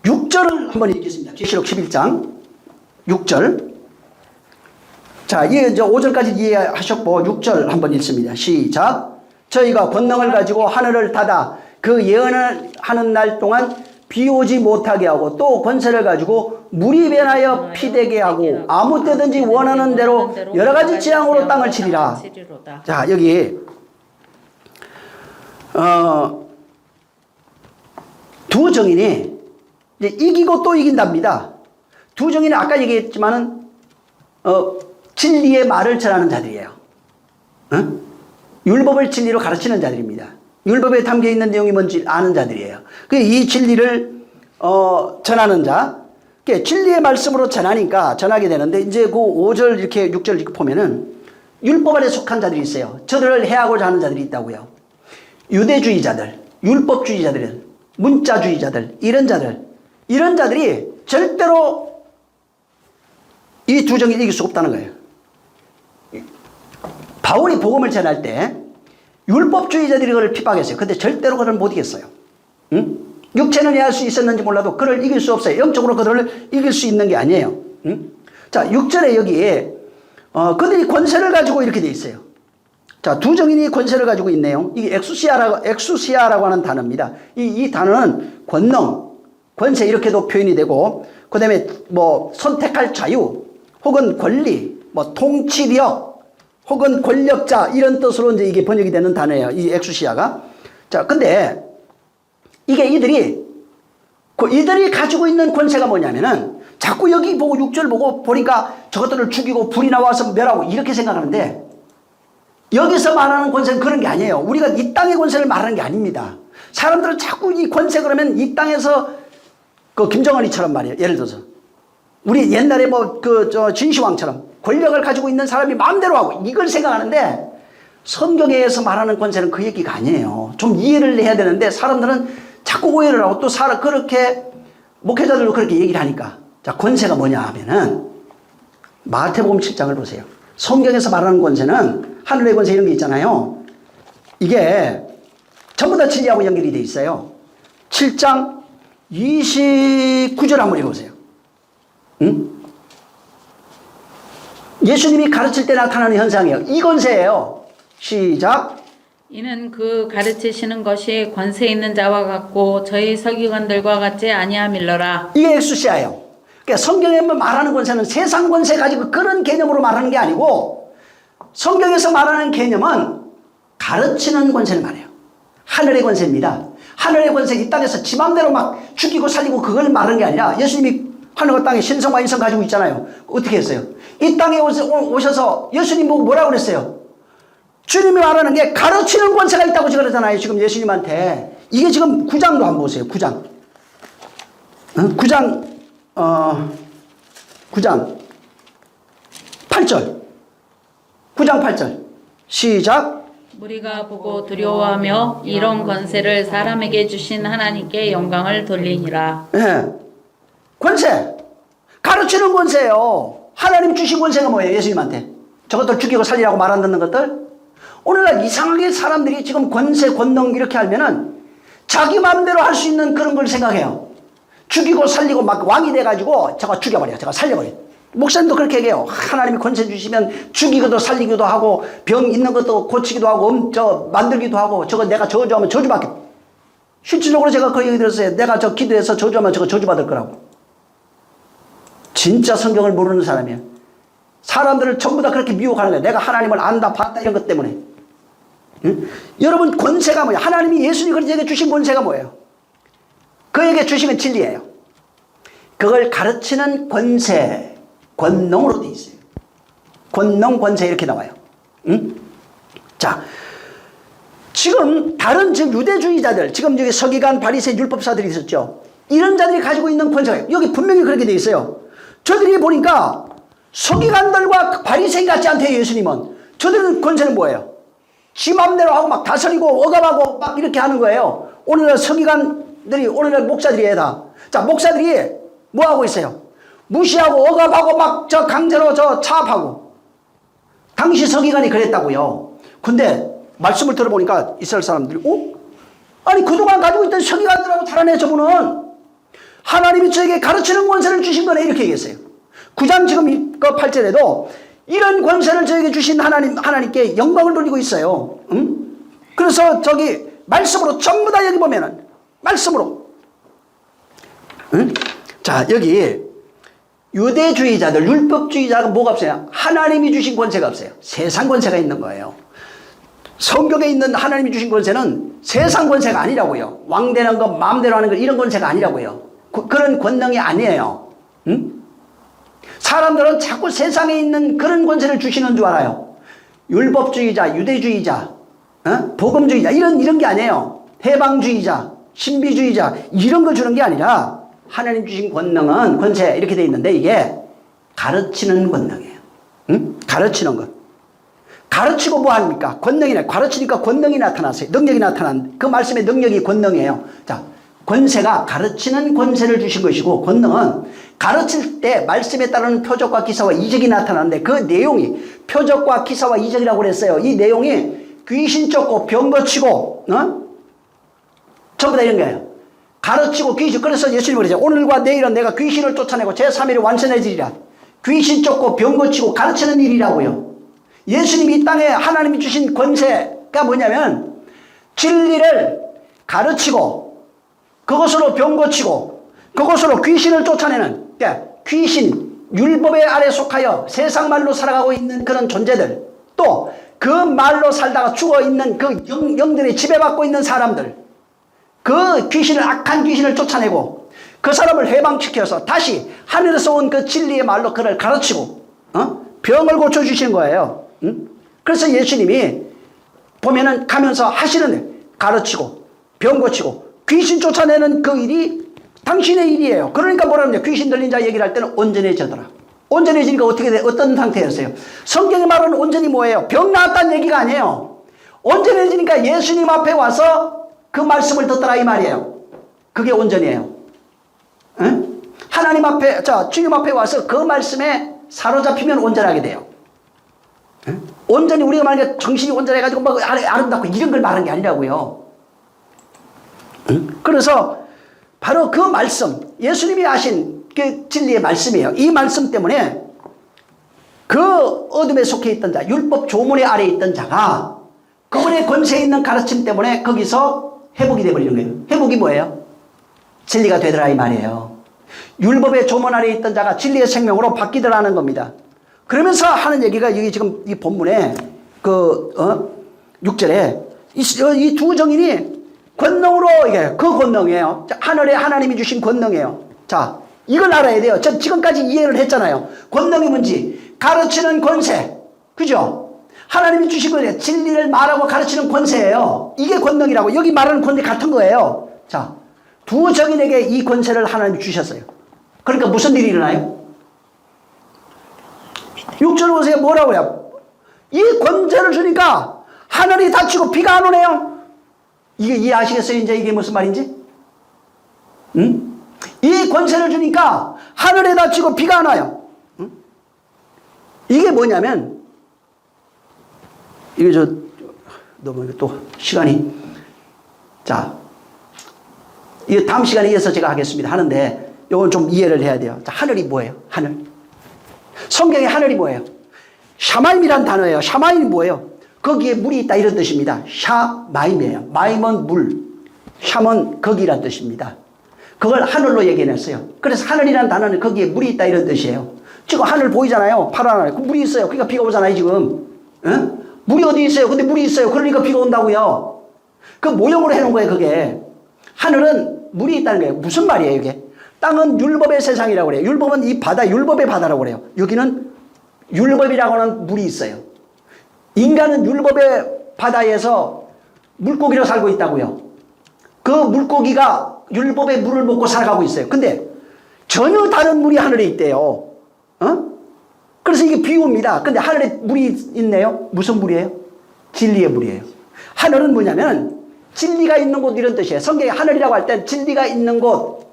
S1: 6절을 한번 읽겠습니다. 계시록 11장 6절. 자, 5절까지 이해하셨고 6절 한번 읽습니다. 시작. 저희가 권능을 가지고 하늘을 닫아 그 예언을 하는 날 동안 비 오지 못하게 하고 또 권세를 가지고 물이 변하여 피되게 하고 아무 때든지 원하는 대로 여러 가지 재앙으로 땅을 치리라. 자, 여기 두 정인이 이제 이기고 또 이긴답니다. 두 정인은 아까 얘기했지만은 진리의 말을 전하는 자들이에요. 율법을 진리로 가르치는 자들입니다. 율법에 담겨 있는 내용이 뭔지 아는 자들이에요. 이 진리를 전하는 자. 진리의 말씀으로 전하니까 전하게 되는데 이제 그 5절 이렇게 6절 이렇게 보면은 율법 아래 속한 자들이 있어요. 저들을 해하고자 하는 자들이 있다고요. 유대주의자들, 율법주의자들, 문자주의자들, 이런 자들이 절대로 이 두 정이 이길 수 없다는 거예요. 바울이 복음을 전할 때 율법주의자들이 그를 핍박했어요. 근데 절대로 그를 못 이겼어요. 응? 육체는 이해할 수 있었는지 몰라도 그를 이길 수 없어요. 영적으로 그들을 이길 수 있는 게 아니에요. 응? 자, 6절에 여기에 그들이 권세를 가지고 이렇게 돼 있어요. 자, 두 정인이 권세를 가지고 있네요. 이게 엑수시아라고 하는 단어입니다. 이 단어는 권능, 권세 이렇게도 표현이 되고, 그 다음에 뭐 선택할 자유, 혹은 권리, 뭐 통치력, 혹은 권력자 이런 뜻으로 이제 이게 번역이 되는 단어예요. 이 엑수시아가. 자, 근데 이게 이들이 가지고 있는 권세가 뭐냐면은 자꾸 여기 보고 6절 보니까 저것들을 죽이고 불이 나와서 멸하고 이렇게 생각하는데 여기서 말하는 권세는 그런 게 아니에요. 우리가 이 땅의 권세를 말하는 게 아닙니다. 사람들은 자꾸 이 권세 그러면 이 땅에서 그 김정은이처럼 말이에요. 예를 들어서 우리 옛날에 진시황처럼 권력을 가지고 있는 사람이 마음대로 하고 이걸 생각하는데 성경에서 말하는 권세는 그 얘기가 아니에요. 좀 이해를 해야 되는데 사람들은 자꾸 오해를 하고 또 그렇게 목회자들도 그렇게 얘기를 하니까 자, 권세가 뭐냐 하면은 마태복음 7장을 보세요. 성경에서 말하는 권세는 하늘의 권세 이런 게 있잖아요. 이게 전부 다 진리하고 연결이 돼 있어요. 7장 29절 한번 읽어보세요. 응? 예수님이 가르칠 때 나타나는 현상이에요. 이 권세예요. 시작.
S2: 이는 그 가르치시는 것이 권세 있는 자와 같고 저희 서기관들과 같지 아니함일러라.
S1: 이게 엑수시아예요. 그러니까 성경에 말하는 권세는 세상 권세 가지고 그런 개념으로 말하는 게 아니고 성경에서 말하는 개념은 가르치는 권세를 말해요. 하늘의 권세입니다. 하늘의 권세 이 땅에서 지 맘대로 막 죽이고 살리고 그걸 말하는 게 아니라 예수님이 하늘과 땅에 신성과 인성 가지고 있잖아요. 어떻게 했어요? 이 땅에 오셔서 예수님 보고 뭐라고 그랬어요? 주님이 말하는 게 가르치는 권세가 있다고 그러잖아요. 지금 예수님한테. 이게 지금 9장도 한번 보세요. 9장. 9장 8절. 9장 8절. 시작.
S2: 우리가 보고 두려워하며 이런 권세를 사람에게 주신 하나님께 영광을 돌리니라.
S1: 네. 권세. 가르치는 권세예요. 하나님 주신 권세가 뭐예요? 예수님한테. 저것들 죽이고 살리라고 말 안 듣는 것들. 오늘날 이상하게 사람들이 지금 권세, 권능 이렇게 하면은 자기 마음대로 할 수 있는 그런 걸 생각해요. 죽이고 살리고 막 왕이 돼가지고 저거 죽여버려. 저거 살려버려. 목사님도 그렇게 얘기해요. 하나님이 권세 주시면 죽이기도 살리기도 하고 병 있는 것도 고치기도 하고 만들기도 하고 저거 내가 저주하면 저주받게. 실질적으로 제가 그 얘기 들었어요. 내가 저 기도해서 저주하면 저거 저주받을 거라고. 진짜 성경을 모르는 사람이야. 사람들을 전부 다 그렇게 미혹하는 거야. 내가 하나님을 안다 봤다 이런 것 때문에. 응? 여러분 권세가 뭐야? 하나님이 예수님이 그에게 주신 권세가 뭐예요? 그에게 주시면 진리예요. 그걸 가르치는 권세, 권능으로 돼 있어요. 권능, 권세 이렇게 나와요. 응? 자, 지금 다른 지금 유대주의자들, 지금 여기 서기관, 바리새, 율법사들이 있었죠. 이런 자들이 가지고 있는 권세가 여기 분명히 그렇게 돼 있어요. 저들이 보니까 서기관들과 바리새인 같지 않대요. 예수님은. 저들은 권세는 뭐예요? 지 맘대로 하고 막 다스리고 억압하고 막 이렇게 하는 거예요. 오늘날 서기관들이 오늘날 목사들이에요 다. 자, 목사들이 뭐 하고 있어요? 무시하고 억압하고 막 저 강제로 저 차압하고. 당시 서기관이 그랬다고요. 근데 말씀을 들어보니까 이스라엘 사람들이 아니 그동안 가지고 있던 서기관들하고 다르네. 저분은 하나님이 저에게 가르치는 권세를 주신 거네 이렇게 얘기했어요. 9장 지금 그 8절에도 이런 권세를 저에게 주신 하나님께 영광을 돌리고 있어요. 응? 그래서 저기 말씀으로 전부 다 여기 보면은 말씀으로. 응? 자, 여기 유대주의자들, 율법주의자가 뭐가 없어요? 하나님이 주신 권세가 없어요. 세상 권세가 있는 거예요. 성경에 있는 하나님이 주신 권세는 세상 권세가 아니라고요. 왕 되는 거, 마음대로 하는 거 이런 권세가 아니라고요. 그런 권능이 아니에요. 응? 사람들은 자꾸 세상에 있는 그런 권세를 주시는 줄 알아요. 율법주의자, 유대주의자, 복음주의자 이런 게 아니에요. 해방주의자, 신비주의자 이런 걸 주는 게 아니라 하나님 주신 권능은 권세 이렇게 돼 있는데 이게 가르치는 권능이에요. 응? 가르치는 것. 가르치고 뭐 합니까? 권능이네. 가르치니까 권능이 나타났어요. 능력이 나타난 그 말씀의 능력이 권능이에요. 자, 권세가 가르치는 권세를 주신 것이고 권능은 가르칠 때 말씀에 따르는 표적과 기사와 이적이 나타나는데 그 내용이 표적과 기사와 이적이라고 그랬어요. 이 내용이 귀신 쫓고 병 고치고 전부 다 이런 거예요. 가르치고 귀신. 그래서 예수님이 그러죠. 오늘과 내일은 내가 귀신을 쫓아내고 제3일에 완전해지리라. 귀신 쫓고 병 고치고 가르치는 일이라고요. 예수님이 이 땅에 하나님이 주신 권세가 뭐냐면 진리를 가르치고 그것으로 병 고치고 그것으로 귀신을 쫓아내는, 그러니까 귀신, 율법의 아래 속하여 세상 말로 살아가고 있는 그런 존재들, 또 그 말로 살다가 죽어 있는 그 영들이 지배받고 있는 사람들, 그 귀신을, 악한 귀신을 쫓아내고 그 사람을 해방시켜서 다시 하늘에서 온 그 진리의 말로 그를 가르치고 병을 고쳐주시는 거예요. 그래서 예수님이 보면은 가면서 하시는 가르치고 병 고치고 귀신 쫓아내는 그 일이 당신의 일이에요. 그러니까 뭐라 그러냐. 귀신 들린 자 얘기를 할 때는 온전해지더라. 온전해지니까 어떻게 돼? 어떤 상태였어요? 성경이 말하는 온전히 뭐예요? 병 나았다는 얘기가 아니에요. 온전해지니까 예수님 앞에 와서 그 말씀을 듣더라 이 말이에요. 그게 온전이에요. 응? 하나님 앞에, 자, 주님 앞에 와서 그 말씀에 사로잡히면 온전하게 돼요. 응? 온전히 우리가 만약에 정신이 온전해가지고 막 아름답고 이런 걸 말하는 게 아니라고요. 응? 그래서 바로 그 말씀, 예수님이 하신 그 진리의 말씀이에요. 이 말씀 때문에 그 어둠에 속해 있던 자, 율법 조문의 아래에 있던 자가 그분의 권세에 있는 가르침 때문에 거기서 회복이 되어버리는 거예요. 회복이 뭐예요? 진리가 되더라 이 말이에요. 율법의 조문 아래에 있던 자가 진리의 생명으로 바뀌더라는 겁니다. 그러면서 하는 얘기가 여기 지금 이 본문에 그 6절에 이 두 정인이 권능으로, 이게 그 권능이에요. 하늘에 하나님이 주신 권능이에요. 자, 이걸 알아야 돼요. 전 지금까지 이해를 했잖아요. 권능이 뭔지. 가르치는 권세. 그죠? 하나님이 주신 권세. 진리를 말하고 가르치는 권세예요. 이게 권능이라고. 여기 말하는 권세 같은 거예요. 자, 두 정인에게 이 권세를 하나님이 주셨어요. 그러니까 무슨 일이 일어나요? 6절 보세요. 뭐라고요? 이 권세를 주니까 하늘이 닫히고 비가 안 오네요. 이게 이해하시겠어요? 이제 이게 무슨 말인지? 응? 이 권세를 주니까 하늘에 닫히고 비가 안 와요. 응? 이게 뭐냐면, 이게 너무 또 시간이, 자, 이게 다음 시간에 이어서 제가 하겠습니다. 하는데, 이건 좀 이해를 해야 돼요. 자, 하늘이 뭐예요? 하늘. 성경의 하늘이 뭐예요? 샤마임이란 단어예요. 샤마임이 뭐예요? 거기에 물이 있다 이런 뜻입니다. 샤마임이에요. 마임은 물, 샤은 거기란 뜻입니다. 그걸 하늘로 얘기해냈어요. 그래서 하늘이란 단어는 거기에 물이 있다 이런 뜻이에요. 지금 하늘 보이잖아요. 파란 하늘. 그 물이 있어요. 그러니까 비가 오잖아요 지금. 어? 물이 어디 있어요? 근데 물이 있어요. 그러니까 비가 온다고요. 그 모형으로 해놓은 거예요 그게. 하늘은 물이 있다는 거예요. 무슨 말이에요 이게? 땅은 율법의 세상이라고 그래요. 율법은 이 바다, 율법의 바다라고 그래요. 여기는 율법이라고 하는 물이 있어요. 인간은 율법의 바다에서 물고기로 살고 있다고요. 그 물고기가 율법의 물을 먹고 살아가고 있어요. 근데 전혀 다른 물이 하늘에 있대요. 그래서 이게 비유입니다. 근데 하늘에 물이 있네요. 무슨 물이에요? 진리의 물이에요. 하늘은 뭐냐면 진리가 있는 곳 이런 뜻이에요. 성경에 하늘이라고 할 땐 진리가 있는 곳,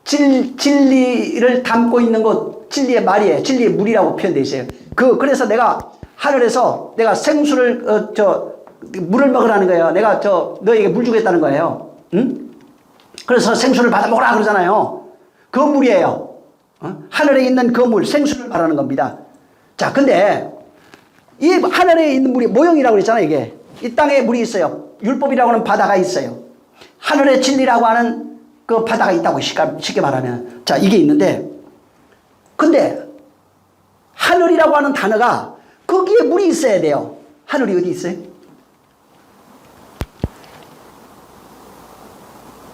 S1: 진리를 담고 있는 곳, 진리의 말이에요. 진리의 물이라고 표현되어 있어요. 그래서 내가 하늘에서 내가 생수를 물을 먹으라는 거예요. 내가 너에게 물 주겠다는 거예요. 응? 그래서 생수를 받아 먹으라 그러잖아요. 그 물이에요. 하늘에 있는 그 물, 생수를 말하는 겁니다. 자, 근데 이 하늘에 있는 물이 모형이라고 그랬잖아요. 이게 이 땅에 물이 있어요. 율법이라고 하는 바다가 있어요. 하늘의 진리라고 하는 그 바다가 있다고 쉽게 말하면, 자, 이게 있는데, 근데 하늘이라고 하는 단어가 거기에 물이 있어야 돼요. 하늘이 어디 있어요?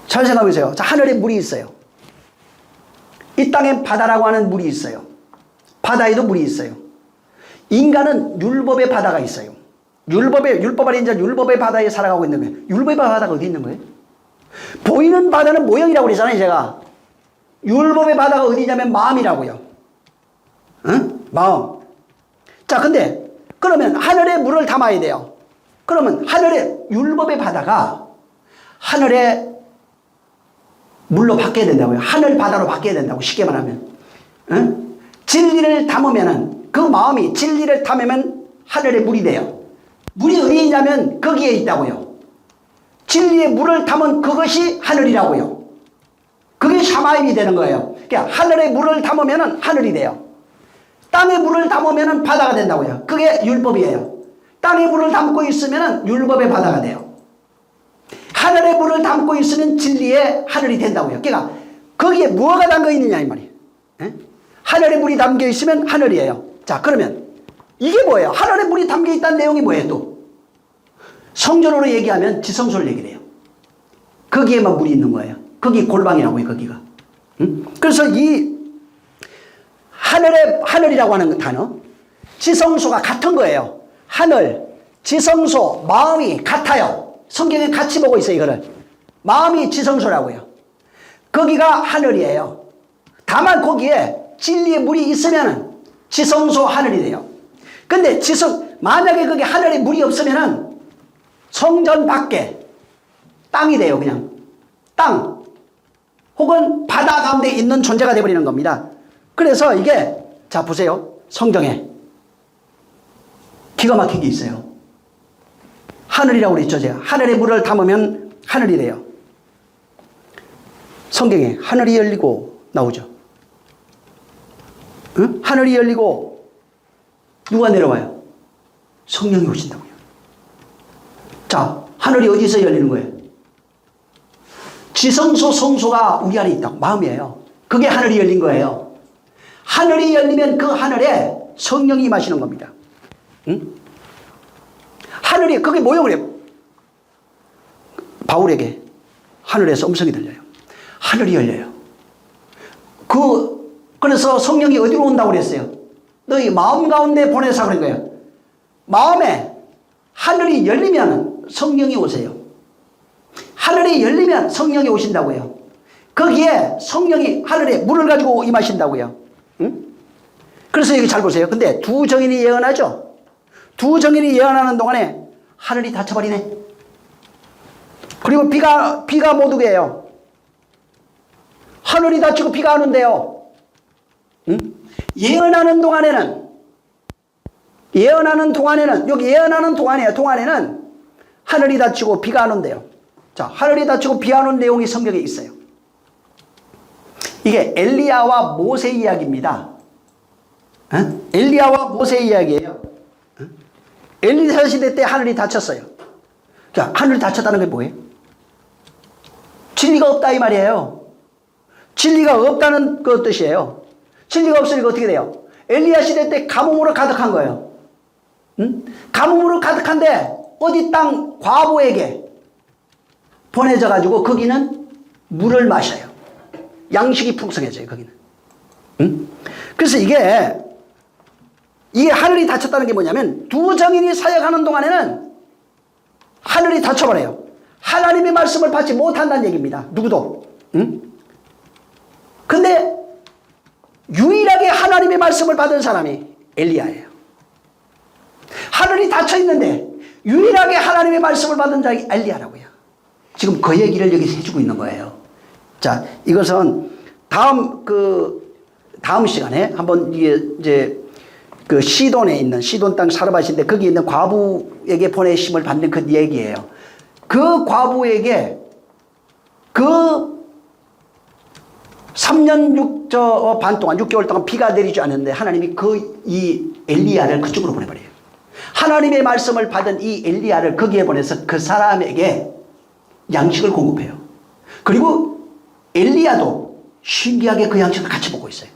S1: 잘 생각해 보세요. 자, 하늘에 물이 있어요. 이 땅에 바다라고 하는 물이 있어요. 바다에도 물이 있어요. 인간은 율법의 바다가 있어요. 율법 아래 이제 율법의 바다에 살아가고 있는 거예요. 율법의 바다가 어디 있는 거예요? 보이는 바다는 모형이라고 그러잖아요, 제가. 율법의 바다가 어디냐면 마음이라고요. 응? 마음. 자, 근데 그러면 하늘에 물을 담아야 돼요. 그러면 하늘의 율법의 바다가 하늘의 물로 바뀌어야 된다고요. 하늘 바다로 바뀌어야 된다고, 쉽게 말하면. 응? 진리를 담으면은, 그 마음이 진리를 담으면 하늘의 물이 돼요. 물이 어디에 있냐면 거기에 있다고요. 진리의 물을 담은 그것이 하늘이라고요. 그게 샤마임이 되는 거예요. 그러니까 하늘의 물을 담으면 하늘이 돼요. 땅의 물을 담으면 바다가 된다고요. 그게 율법이에요. 땅의 물을 담고 있으면 율법의 바다가 돼요. 하늘의 물을 담고 있으면 진리의 하늘이 된다고요. 그러니까 거기에 무엇가 담겨 있느냐 이 말이에요. 에? 하늘의 물이 담겨 있으면 하늘이에요. 자, 그러면 이게 뭐예요? 하늘의 물이 담겨 있다는 내용이 뭐예요 또? 성전으로 얘기하면 지성소를 얘기를 해요. 거기에만 물이 있는 거예요. 거기 골방이라고요, 거기가. 응? 그래서 이 하늘이라고 하는 단어, 지성소가 같은 거예요. 하늘, 지성소, 마음이 같아요. 성경에 같이 보고 있어요, 이거를. 마음이 지성소라고요. 거기가 하늘이에요. 다만 거기에 진리의 물이 있으면 지성소 하늘이 돼요. 근데 만약에 거기 하늘에 물이 없으면은 성전 밖에 땅이 돼요, 그냥. 땅. 혹은 바다 가운데 있는 존재가 되어버리는 겁니다. 그래서 이게, 자, 보세요. 성경에 기가 막힌 게 있어요. 하늘이라고 그랬죠, 제가. 하늘에 물을 담으면 하늘이 돼요. 성경에 하늘이 열리고 나오죠. 응? 하늘이 열리고 누가 내려와요? 성령이 오신다고요. 자, 하늘이 어디서 열리는 거예요? 지성소, 성소가 우리 안에 있다고. 마음이에요. 그게 하늘이 열린 거예요. 하늘이 열리면 그 하늘에 성령이 임하시는 겁니다. 응? 하늘이, 그게 뭐예요? 그래요? 바울에게 하늘에서 음성이 들려요. 하늘이 열려요. 그래서 성령이 어디로 온다고 그랬어요? 너희 마음 가운데 보내사 그런 거예요. 마음에 하늘이 열리면 성령이 오세요. 하늘이 열리면 성령이 오신다고요. 거기에 성령이 하늘에 물을 가지고 임하신다고요. 응? 그래서 여기 잘 보세요. 근데 두 정인이 예언하죠. 두 정인이 예언하는 동안에 하늘이 닫혀버리네. 그리고 비가 못 오게 해요. 하늘이 닫히고 비가 안 온대요. 응? 예언하는 동안에는 여기 예언하는 동안에는 하늘이 닫히고 비가 안 온대요. 자, 하늘이 닫히고 비 안 온 내용이 성경에 있어요. 이게 엘리야와 모세 이야기입니다. 어? 엘리야와 모세 이야기예요. 어? 엘리야 시대 때 하늘이 닫혔어요. 자, 하늘이 닫혔다는 게 뭐예요? 진리가 없다 이 말이에요. 진리가 없다는 그 뜻이에요. 진리가 없으니까 어떻게 돼요? 엘리야 시대 때 가뭄으로 가득한 거예요. 응? 가뭄으로 가득한데 어디 땅 과부에게 보내져 가지고 거기는 물을 마셔요. 양식이 풍성해져요, 거기는. 응? 그래서 이게 하늘이 닫혔다는 게 뭐냐면 두 정인이 사역하는 동안에는 하늘이 닫혀버려요. 하나님의 말씀을 받지 못한다는 얘기입니다. 누구도. 응? 근데 유일하게 하나님의 말씀을 받은 사람이 엘리야예요. 하늘이 닫혀 있는데 유일하게 하나님의 말씀을 받은 자가 엘리야라고요. 지금 그 얘기를 여기서 해주고 있는 거예요. 자, 이것은 다음 시간에 한번 이제 그 시돈에 있는 시돈 땅 사르밧인데 거기 있는 과부에게 보내심을 받는 그 얘기예요. 그 과부에게 그 3년 반 동안 6개월 동안 비가 내리지 않았는데 하나님이 이 엘리야를 그쪽으로 보내버려요. 하나님의 말씀을 받은 이 엘리야를 거기에 보내서 그 사람에게 양식을 공급해요. 그리고 엘리야도 신기하게 그 양식을 같이 먹고 있어요.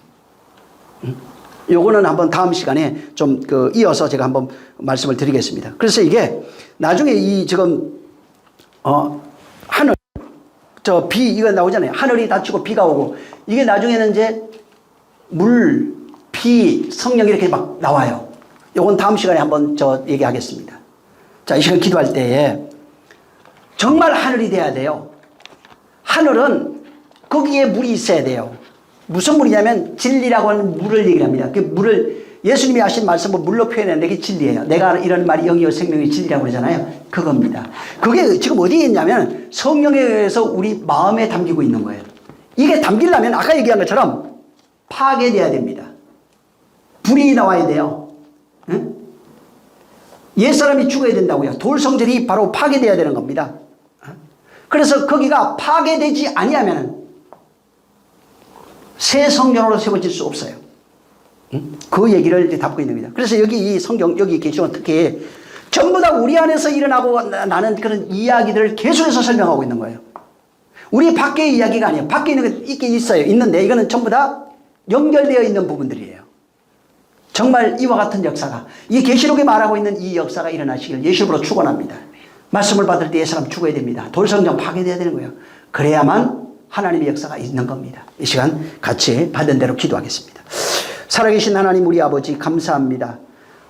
S1: 요거는 한번 다음 시간에 좀 이어서 제가 한번 말씀을 드리겠습니다. 그래서 이게 나중에 지금 하늘 이거 나오잖아요. 하늘이 닫히고 비가 오고 이게 나중에는 이제 물, 비, 성령 이렇게 막 나와요. 요건 다음 시간에 한번 얘기하겠습니다. 자, 이 시간 기도할 때에 정말 하늘이 돼야 돼요. 하늘은 거기에 물이 있어야 돼요. 무슨 물이냐면 진리라고 하는 물을 얘기를 합니다. 그 물을 예수님이 하신 말씀을 물로 표현했는데 그게 진리예요. 내가 이런 말이 영이요 생명의 진리라고 그러잖아요. 그겁니다. 그게 지금 어디에 있냐면 성령에 의해서 우리 마음에 담기고 있는 거예요. 이게 담기려면 아까 얘기한 것처럼 파괴돼야 됩니다. 불이 나와야 돼요. 응? 옛사람이 죽어야 된다고요. 돌성전이 바로 파괴돼야 되는 겁니다. 그래서 거기가 파괴되지 아니하면 새 성전으로 세워질 수 없어요. 그 얘기를 이제 담고 있는 겁니다. 그래서 여기 이 성경, 여기 계시록은 특히 전부 다 우리 안에서 일어나고 나는 그런 이야기들을 계속해서 설명하고 있는 거예요. 우리 밖의 이야기가 아니에요. 밖에 있는 게 있긴 있어요. 있는데 이거는 전부 다 연결되어 있는 부분들이에요. 정말 이와 같은 역사가, 이 계시록에 말하고 있는 이 역사가 일어나시길 예수님으로 축원합니다. 말씀을 받을 때 이 사람 죽어야 됩니다. 돌성전 파괴돼야 되는 거예요. 그래야만 하나님의 역사가 있는 겁니다. 이 시간 같이 받은 대로 기도하겠습니다. 살아계신 하나님 우리 아버지 감사합니다.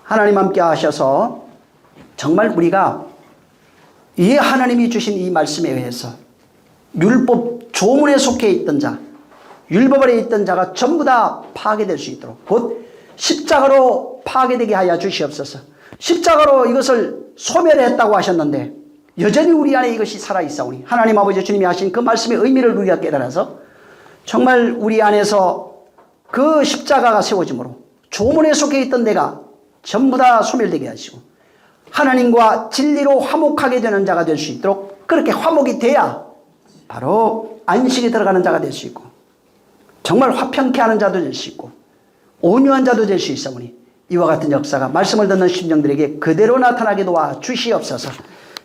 S1: 하나님 함께 하셔서 정말 우리가 이 하나님이 주신 이 말씀에 의해서 율법 조문에 속해 있던 자, 율법 아래 있던 자가 전부 다 파괴될 수 있도록 곧 십자가로 파괴되게 하여 주시옵소서. 십자가로 이것을 소멸했다고 하셨는데 여전히 우리 안에 이것이 살아있사오니 하나님 아버지 주님이 하신 그 말씀의 의미를 우리가 깨달아서 정말 우리 안에서 그 십자가가 세워짐으로 조문에 속해 있던 내가 전부 다 소멸되게 하시고 하나님과 진리로 화목하게 되는 자가 될 수 있도록 그렇게 화목이 돼야 바로 안식에 들어가는 자가 될 수 있고 정말 화평케 하는 자도 될 수 있고 온유한 자도 될 수 있사오니 이와 같은 역사가 말씀을 듣는 심령들에게 그대로 나타나게 도와 주시옵소서.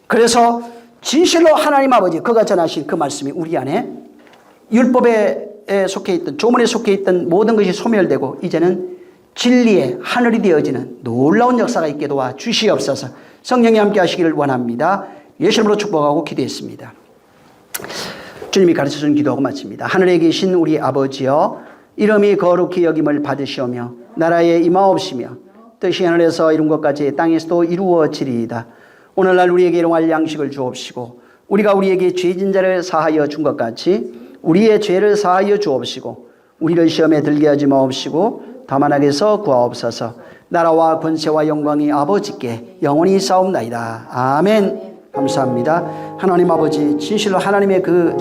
S1: 그래서 진실로 하나님 아버지 그가 전하신 그 말씀이 우리 안에 율법에 속해 있던 조문에 속해 있던 모든 것이 소멸되고 이제는 진리의 하늘이 되어지는 놀라운 역사가 있게 도와 주시옵소서. 성령이 함께 하시기를 원합니다. 예수님으로 축복하고 기도했습니다. 주님이 가르쳐준 기도하고 마칩니다. 하늘에 계신 우리 아버지여 이름이 거룩히 여김을 받으시오며 나라에 임하옵시며 뜻이 하늘에서 이룬 것 같이 땅에서도 이루어지리이다. 오늘날 우리에게 일용할 양식을 주옵시고 우리가 우리에게 죄진 자를 사하여 준 것 같이 우리의 죄를 사하여 주옵시고 우리를 시험에 들게 하지 마옵시고 다만 악에서 구하옵소서. 나라와 권세와 영광이 아버지께 영원히 싸움나이다. 아멘. 감사합니다. 하나님 아버지 진실로 하나님의 그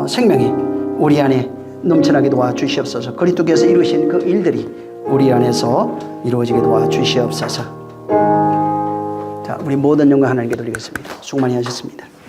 S1: 생명이 우리 안에 넘쳐나게 도와주시옵소서. 그리스도께서 이루신 그 일들이 우리 안에서 이루어지게 도와주시옵소서. 자, 우리 모든 영광 하나님께 돌리겠습니다. 수고 많이 하셨습니다.